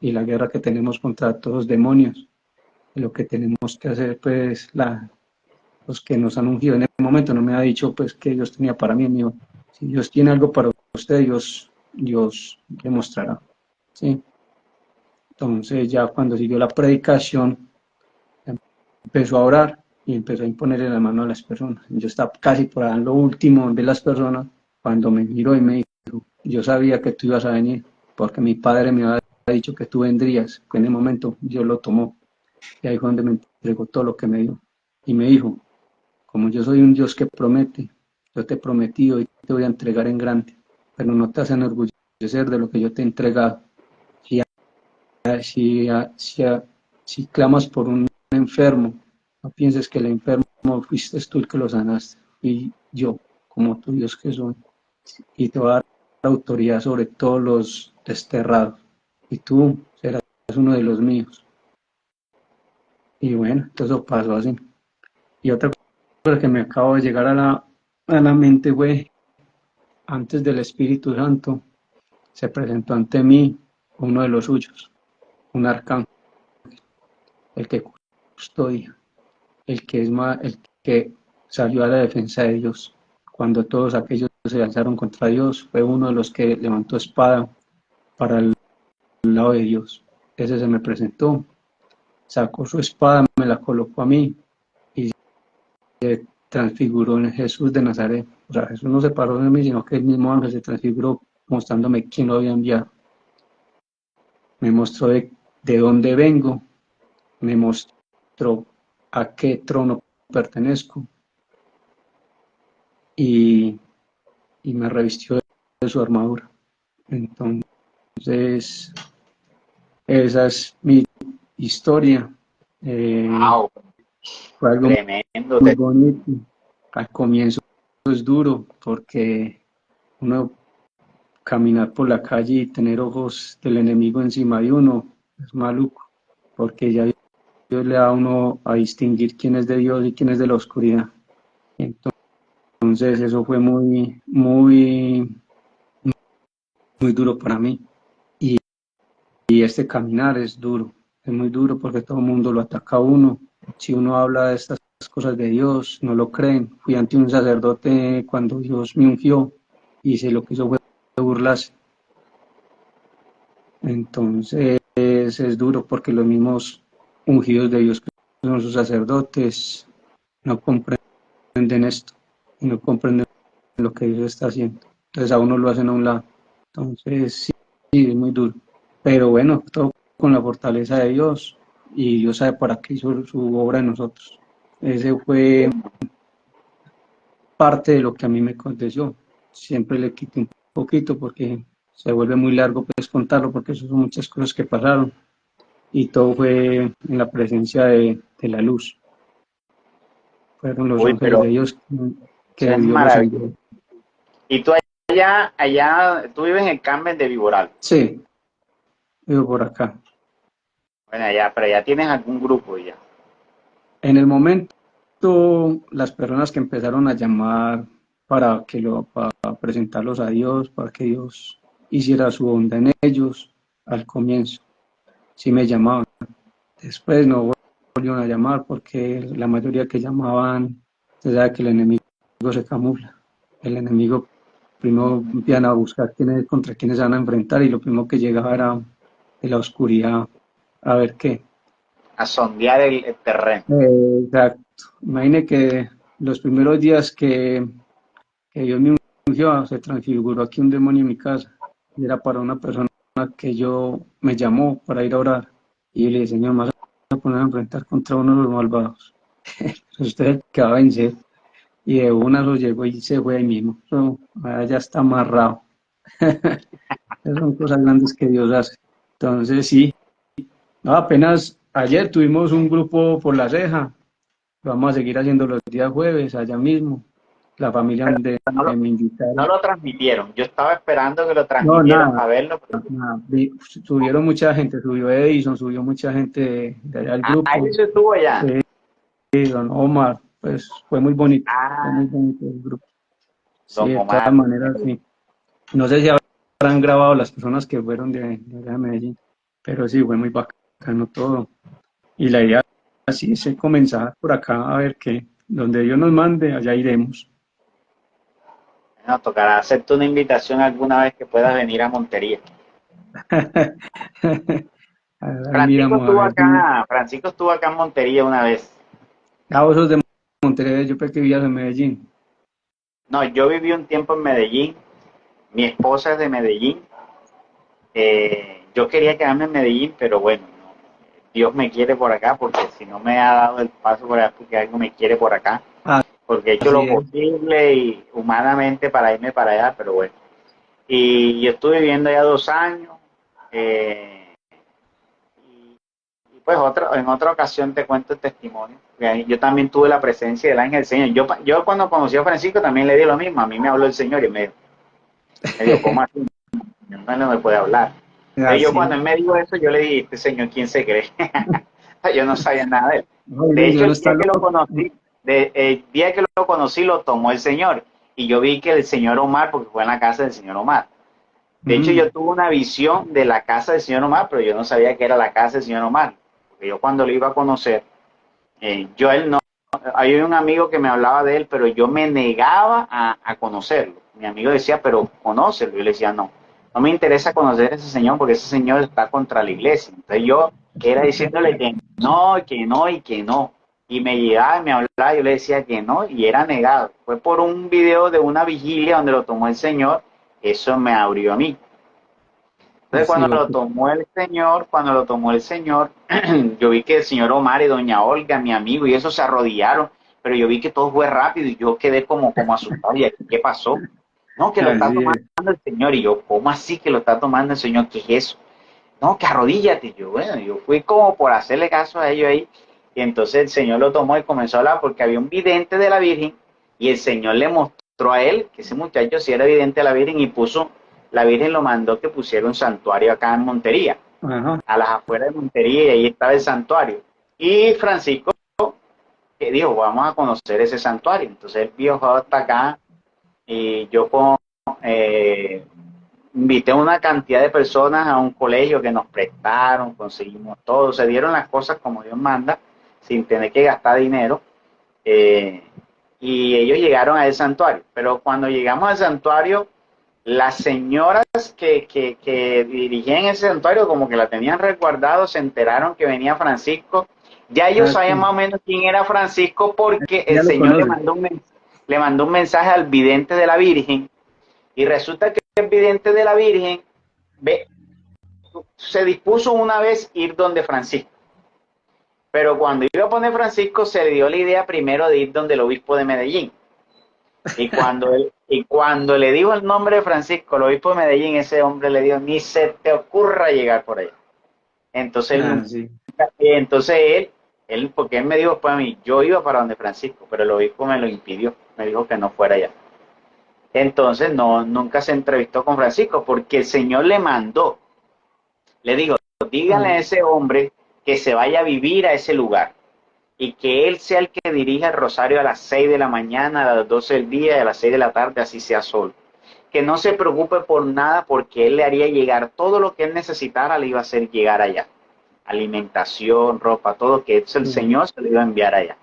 y la guerra que tenemos contra todos los demonios, de lo que tenemos que hacer, pues los que nos han ungido en el momento, no me ha dicho pues que Dios tenía para mí, mío. Si Dios tiene algo para usted, Dios le mostrará. ¿Sí? Entonces ya cuando siguió la predicación, empezó a orar y empezó a imponerle la mano a las personas. Yo estaba casi por ahí en lo último de las personas cuando me miró y me dijo, yo sabía que tú ibas a venir porque mi padre me había dicho que tú vendrías, que en el momento Dios lo tomó y ahí fue donde me entregó todo lo que me dio y me dijo, como yo soy un Dios que promete, yo te he prometido y te voy a entregar en grande, pero no te has enorgullecer de lo que yo te he entregado. Si, si, si, si clamas por un enfermo, no pienses que el enfermo fuiste tú el que lo sanaste, y yo, como tu Dios que soy, y te voy a dar autoridad sobre todos los desterrados, y tú serás uno de los míos. Y bueno, todo eso pasó así. Y otra cosa que me acabo de llegar a la mente fue, antes del Espíritu Santo, se presentó ante mí uno de los suyos, un arcángel, el que custodia, el que salió a la defensa de Dios. Cuando todos aquellos se alzaron contra Dios, fue uno de los que levantó espada para el lado de Dios. Ese se me presentó, sacó su espada, me la colocó a mí y se transfiguró en Jesús de Nazaret. O sea, Jesús no se paró de mí, sino que el mismo ángel se transfiguró mostrándome quién lo había enviado. Me mostró de dónde vengo, me mostró a qué trono pertenezco y, y me revistió de su armadura. Entonces, esa es mi historia Wow, Fue algo tremendo. muy bonito. Al comienzo es duro porque uno caminar por la calle y tener ojos del enemigo encima de uno es maluco, porque ya Dios le da a uno a distinguir quién es de Dios y quién es de la oscuridad. Entonces eso fue muy duro para mí. Y, y este caminar es duro, es muy duro porque todo el mundo lo ataca a uno. Si uno habla de estas cosas de Dios, no lo creen. Fui ante un sacerdote cuando Dios me ungió y se lo que hizo fue burlarse. Entonces es duro porque los mismos ungidos de Dios, que son sus sacerdotes, no comprenden esto y no comprenden lo que Dios está haciendo. Entonces a uno lo hacen a un lado. Entonces sí, es muy duro. Pero bueno, todo con la fortaleza de Dios y Dios sabe para qué hizo su obra en nosotros. Ese fue parte de lo que a mí me aconteció. Siempre le quité un poquito porque se vuelve muy largo pues contarlo porque eso son muchas cosas que pasaron y todo fue en la presencia de la luz. Fueron los Uy, ángeles pero de Dios eso que es Dios los maravilloso. envió. Y tú tú vives en el Carmen de Viboral. Sí, vivo por acá. Bueno, allá, pero ya tienes algún grupo ya. En el momento, las personas que empezaron a llamar para presentarlos a Dios, para que Dios hiciera su onda en ellos, al comienzo, sí me llamaban. Después no volvieron a llamar porque la mayoría que llamaban, se sabe que el enemigo se camufla. El enemigo primero empiezan a buscar contra quiénes se van a enfrentar y lo primero que llegaba era de la oscuridad a ver qué. A sondear el terreno. Exacto. Imagine que los primeros días que Dios me ungió, se transfiguró aquí un demonio en mi casa. Y era para una persona que yo me llamó para ir a orar. Y yo le dije, Señor, me vas a poner a enfrentar contra uno de los malvados. Usted es el que va a vencer. Y de una lo llegó y se fue ahí mismo. Eso, ahora ya está amarrado. Esas son cosas grandes que Dios hace. Entonces, sí. No, apenas ayer tuvimos un grupo por la ceja. Lo vamos a seguir haciendo los días jueves, allá mismo. La familia No lo, de me no invitaron. lo transmitieron. Yo estaba esperando que lo No, transmitieran nada, para verlo. nada. Subieron mucha gente, subió Edison, subió mucha gente de allá del Ahí grupo. se estuvo ya. Don Omar, pues fue muy Ah, bonito el grupo. Sí, don de todas Omar. maneras, sí. No sé si habrán grabado las personas que fueron de allá de Medellín, pero sí, fue muy bacano todo. Y la idea así es comenzar por acá a ver que donde Dios nos mande, allá iremos. No, tocará hacerte una invitación alguna vez que puedas venir a Montería. Ahí miramos a ver. Francisco estuvo acá en Montería una vez. Ah, vos sos de Monterrey, yo pensé que vivías en Medellín. No, yo viví un tiempo en Medellín. Mi esposa es de Medellín. Yo quería quedarme en Medellín, pero bueno, no, Dios me quiere por acá, porque si no me ha dado el paso por allá, porque algo me quiere por acá, Ah, porque he hecho así lo es. posible y humanamente para irme para allá, pero bueno. Y yo estuve viviendo allá 2 años, y pues en otra ocasión te cuento el testimonio. Yo también tuve la presencia del ángel del Señor. Yo cuando conocí a Francisco también le di lo mismo, a mí me habló el Señor y me dijo, ¿cómo así? No me puede hablar. Entonces yo Así. cuando él me dijo eso, yo le dije, este señor, ¿quién se cree? Yo no sabía nada de él. Ay, De hecho, yo no el está día que lo loco. conocí, el día que lo conocí, lo tomó el señor. Y yo vi que el señor Omar, porque fue en la casa del señor Omar. De hecho, Mm, yo tuve una visión de la casa del señor Omar, pero yo no sabía que era la casa del señor Omar. Porque yo cuando lo iba a conocer, yo él no, hay un amigo que me hablaba de él, pero yo me negaba a conocerlo. Mi amigo decía, pero conócelo. Yo le decía, no, no me interesa conocer a ese señor porque ese señor está contra la iglesia. Entonces yo era diciéndole que no, que no y que no. Y me llegaba y me hablaba, yo le decía que no y era negado. Fue por un video de una vigilia donde lo tomó el señor, eso me abrió a mí. Entonces así, cuando lo tomó el señor, yo vi que el señor Omar y doña Olga, mi amigo, y eso se arrodillaron, pero yo vi que todo fue rápido y yo quedé como asustado. ¿Y aquí qué pasó? No, que lo está así tomando es. el señor. Y yo, ¿cómo así que lo está tomando el señor? ¿Qué es eso? no, que arrodíllate. Yo, bueno, yo fui como por hacerle caso a ellos ahí. Y entonces el Señor lo tomó y comenzó a hablar porque había un vidente de la Virgen y el Señor le mostró a él que ese muchacho sí era vidente de la Virgen y puso, la Virgen lo mandó que pusiera un santuario acá en Montería, Ajá. a las afueras de Montería, y ahí estaba el santuario. Y Francisco que dijo, vamos a conocer ese santuario. Entonces él viajó hasta acá y yo invité a una cantidad de personas a un colegio que nos prestaron, conseguimos todo, se dieron las cosas como Dios manda, sin tener que gastar dinero. eh, y ellos llegaron al santuario. Pero cuando llegamos al santuario, las señoras que dirigían ese santuario, como que la tenían resguardado, se enteraron que venía Francisco. Ya ellos Ah, sabían más sí. o menos quién era Francisco porque el Ya lo Señor conoces. le mandó un mensaje al vidente de la Virgen y resulta que el vidente de la Virgen ve, se dispuso una vez ir donde Francisco. Pero cuando iba a poner Francisco se le dio la idea primero de ir donde el obispo de Medellín. Y cuando le dijo el nombre de Francisco, el obispo de Medellín, ese hombre le dijo, ni se te ocurra llegar por allá. Entonces Ah, sí. él, porque él me dijo pues a mí, yo iba para donde Francisco, pero el obispo me lo impidió, me dijo que no fuera allá. Entonces no, nunca se entrevistó con Francisco, porque el Señor le mandó, le dijo, díganle Ah, a ese hombre que se vaya a vivir a ese lugar y que él sea el que dirija el rosario a las 6 de la mañana, a las 12 del día y a las 6 de la tarde, así sea solo. Que no se preocupe por nada porque él le haría llegar todo lo que él necesitara, le iba a hacer llegar allá. Alimentación, ropa, todo, que el sí. Señor se lo iba a enviar allá.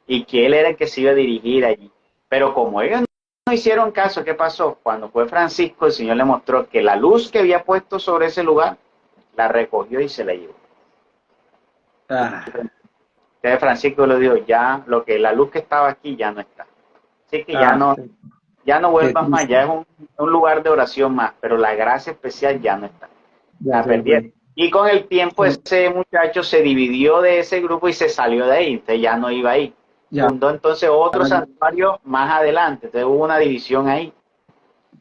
Y que él era el que se iba a dirigir allí. Pero como ellos no hicieron caso, ¿qué pasó? Cuando fue Francisco, el Señor le mostró que la luz que había puesto sobre ese lugar, la recogió y se la llevó. Ah, Entonces Francisco le dijo, ya la luz que estaba aquí ya no está. Así que ah, ya no qué vuelvas más, triste. ya es un lugar de oración más, pero la gracia especial ya no está. Ya La se perdieron. fue. Y con el tiempo Son- ese muchacho se dividió de ese grupo y se salió de ahí, entonces ya no iba ahí. Ya. Fundó entonces otro santuario más adelante, entonces hubo una división ahí.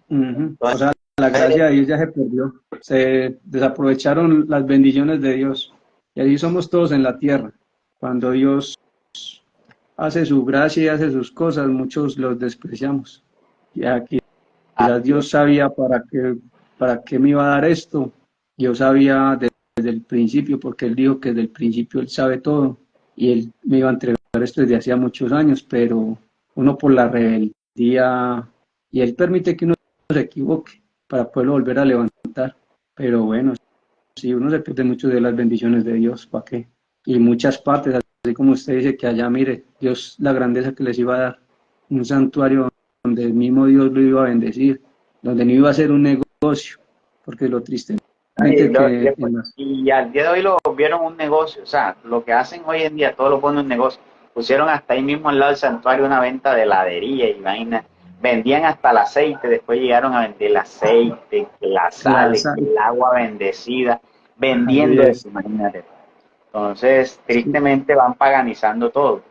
Ujú. O Entonces, sea, la gracia de Dios ya se perdió. Se desaprovecharon las bendiciones de Dios. Y así somos todos en la tierra. Cuando Dios hace su gracia y hace sus cosas, muchos los despreciamos. Y aquí quizás así Dios sabía para qué me iba a dar esto. Dios sabía desde el principio, porque Él dijo que desde el principio Él sabe todo. Y Él me iba a entregar esto desde hacía muchos años, pero uno por la rebeldía, y Él permite que uno se equivoque para poderlo volver a levantar. Pero bueno, si uno se pierde mucho de las bendiciones de Dios, ¿para qué? Y muchas partes, así como usted dice que allá, mire, Dios, la grandeza que les iba a dar, un santuario donde el mismo Dios lo iba a bendecir, donde no iba a ser un negocio, porque lo tristemente que en las... y al día de hoy lo vieron un negocio, o sea, lo que hacen hoy en día, todo lo ponen en un negocio. Pusieron hasta ahí mismo al lado del santuario una venta de heladería y vaina. Vendían hasta el aceite, después llegaron a vender el aceite, que la sal, las que el agua bendecida, así vendiendo es, eso, imagínate. Entonces, sí, tristemente van paganizando todo.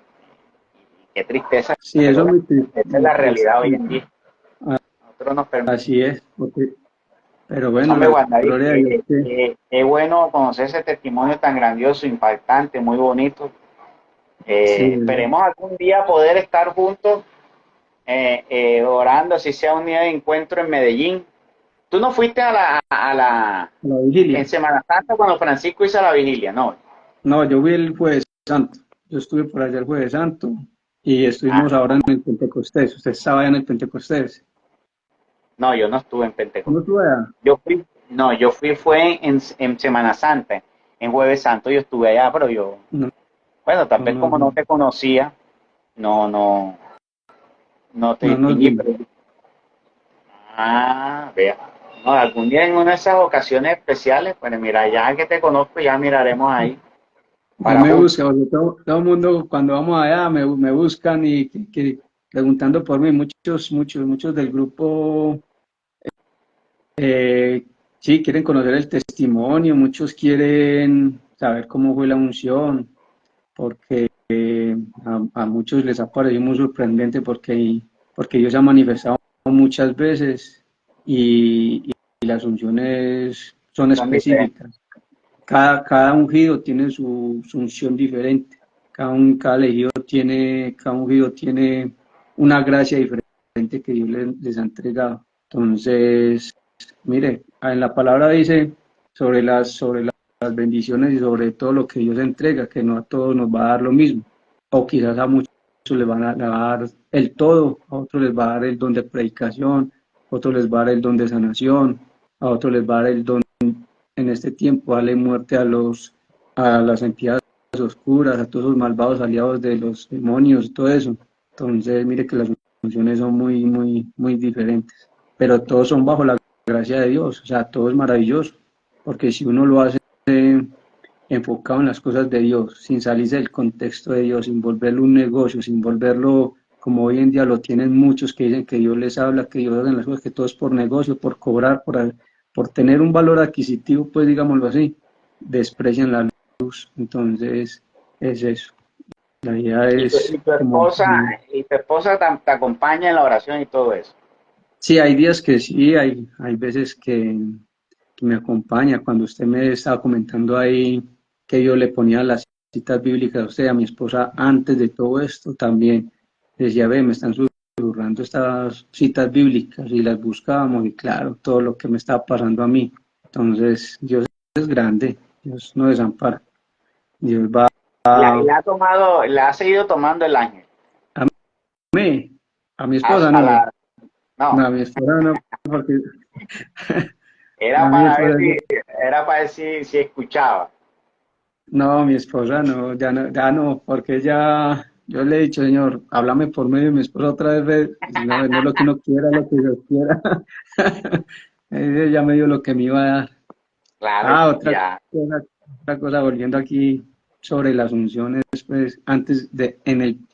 Qué tristeza, sí, eso pero es bueno, muy triste, esa es muy la triste. realidad hoy en día. Nosotros nos permitimos. Así es, pero bueno, Hombre, la Juan David, gloria de Dios que qué bueno conocer ese testimonio tan grandioso, impactante, muy bonito. sí, Esperemos algún día poder estar juntos orando, si sea un día de encuentro en Medellín. ¿Tú no fuiste la en vigilia. Semana Santa cuando Francisco hizo la vigilia? No. No, yo vi el Jueves Santo. Yo estuve por allá el Jueves Santo y estuvimos Ah, ahora en el Pentecostés. Usted estaba allá en el Pentecostés. no, yo no estuve en ¿No Pentecostés. estuve allá? Fue en Semana Santa, en Jueves Santo yo estuve allá, pero yo, No, bueno, tal no, vez no, como no no, te conocía, no, no, no te no nos distinguí, vimos. pero vea. No, algún día en una de esas ocasiones especiales, pues mira, ya que te conozco, ya miraremos ahí Ya para me juntos. busca, porque todo el mundo cuando vamos allá me buscan y preguntando por mí. Muchos del grupo sí quieren conocer el testimonio, muchos quieren saber cómo fue la unción, porque a muchos les ha parecido muy sorprendente porque Dios se ha manifestado muchas veces y las unciones son Son diferentes. específicas. Cada ungido tiene su unción diferente. Cada ungido tiene una gracia diferente que Dios les ha entregado. Entonces, mire, en la palabra dice sobre las bendiciones y sobre todo lo que Dios entrega, que no a todos nos va a dar lo mismo, o quizás a muchos les van a dar el todo, a otros les va a dar el don de predicación, a otros les va a dar el don de sanación, a otros les va a dar el don en este tiempo, darle muerte a las entidades oscuras, a todos los malvados aliados de los demonios, todo eso. Entonces, mire que las funciones son muy, muy, muy diferentes, pero todos son bajo la gracia de Dios, o sea, todo es maravilloso, porque si uno lo hace enfocado en las cosas de Dios, sin salirse del contexto de Dios, sin volverlo un negocio, sin volverlo como hoy en día lo tienen muchos que dicen que Dios les habla, que Dios hace las cosas, que todo es por negocio, por cobrar, por tener un valor adquisitivo, pues digámoslo así, desprecian la luz. Entonces, es eso. La idea es Y tu como... esposa, te acompaña en la oración y todo eso. Sí, hay días que sí, hay veces que me acompaña. Cuando usted me estaba comentando ahí que yo le ponía las citas bíblicas a usted, a mi esposa, antes de todo esto también decía, ve, me están susurrando estas citas bíblicas y las buscábamos y claro, todo lo que me estaba pasando a mí. Entonces, Dios es grande, Dios no desampara, Dios va La ha seguido tomando el ángel. a mí, a mi A, esposa a no, la, no, no, a mi esposa no, porque era a mi para ver esposa si escuchaba. no, mi esposa no, ya no, porque ya, yo le he dicho, Señor, háblame por medio de mi esposa otra vez, no, no es lo que uno quiera, lo que Dios quiera. Ella ya me dio lo que me iba a dar. Claro, Ah, ya. otra cosa, volviendo aquí sobre las unciones, pues,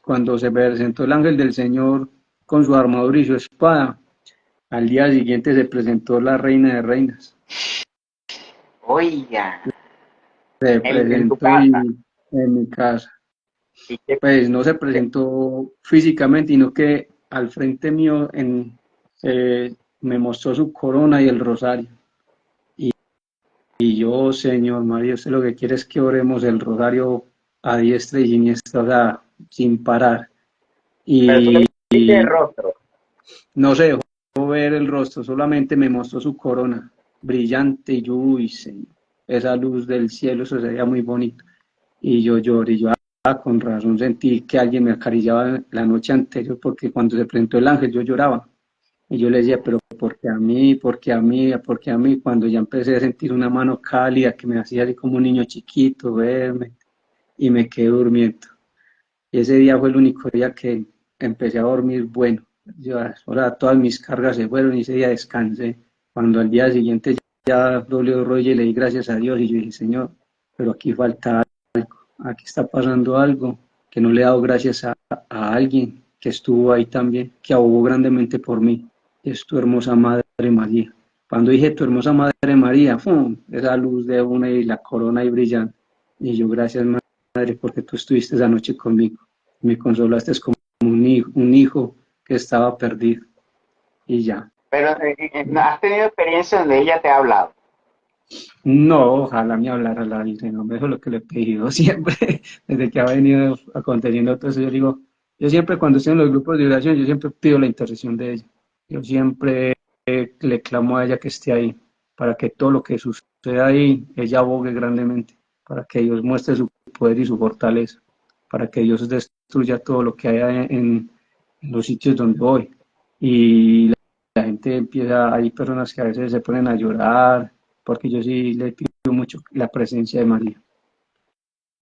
cuando se presentó el ángel del Señor con su armadura y su espada, al día siguiente se presentó la reina de reinas. Oiga, Se en tu presentó casa. en mi casa. ¿Y qué, Pues no se presentó físicamente, sino que al frente mío me mostró su corona y el rosario. Y, y yo, Señor María, usted lo que quiere es que oremos el rosario a diestra y siniestra, o sea, sin parar. pero tú le Y, viste el y rostro? no se dejó ver el rostro, solamente me mostró su corona brillante y yo, uy, Señor, esa luz del cielo, eso sería muy bonito. Y yo lloré, yo con razón sentí que alguien me acariciaba la noche anterior, porque cuando se presentó el ángel yo lloraba. Y yo le decía, pero ¿por qué a mí? ¿Por qué a mí? ¿Por qué a mí? Cuando ya empecé a sentir una mano cálida que me hacía así como un niño chiquito, verme, y me quedé durmiendo. Y ese día fue el único día que empecé a dormir bueno. Yo, ahora todas mis cargas se fueron y ese día descansé. Cuando al día siguiente ya doble rodilla y le di gracias a Dios y yo dije, Señor, pero aquí falta algo, aquí está pasando algo, que no le he dado gracias a alguien que estuvo ahí también, que abogó grandemente por mí, es tu hermosa Madre María. Cuando dije tu hermosa Madre María, ¡fum!, esa luz de una y la corona ahí brillando. Y yo, gracias Madre, porque tú estuviste esa noche conmigo. Me consolaste como un hijo que estaba perdido. Y ya. Pero ¿has tenido experiencia donde ella te ha hablado? No, ojalá me hablara la Virgen, no me dijo lo que le he pedido siempre, desde que ha venido aconteciendo todo eso. Yo digo, yo siempre cuando estoy en los grupos de oración, yo siempre pido la intercesión de ella. Yo siempre le clamo a ella que esté ahí, para que todo lo que suceda ahí, ella abogue grandemente, para que Dios muestre su poder y su fortaleza, para que Dios destruya todo lo que haya en los sitios donde voy. Y la gente empieza, hay personas que a veces se ponen a llorar, porque yo sí le pido mucho la presencia de María.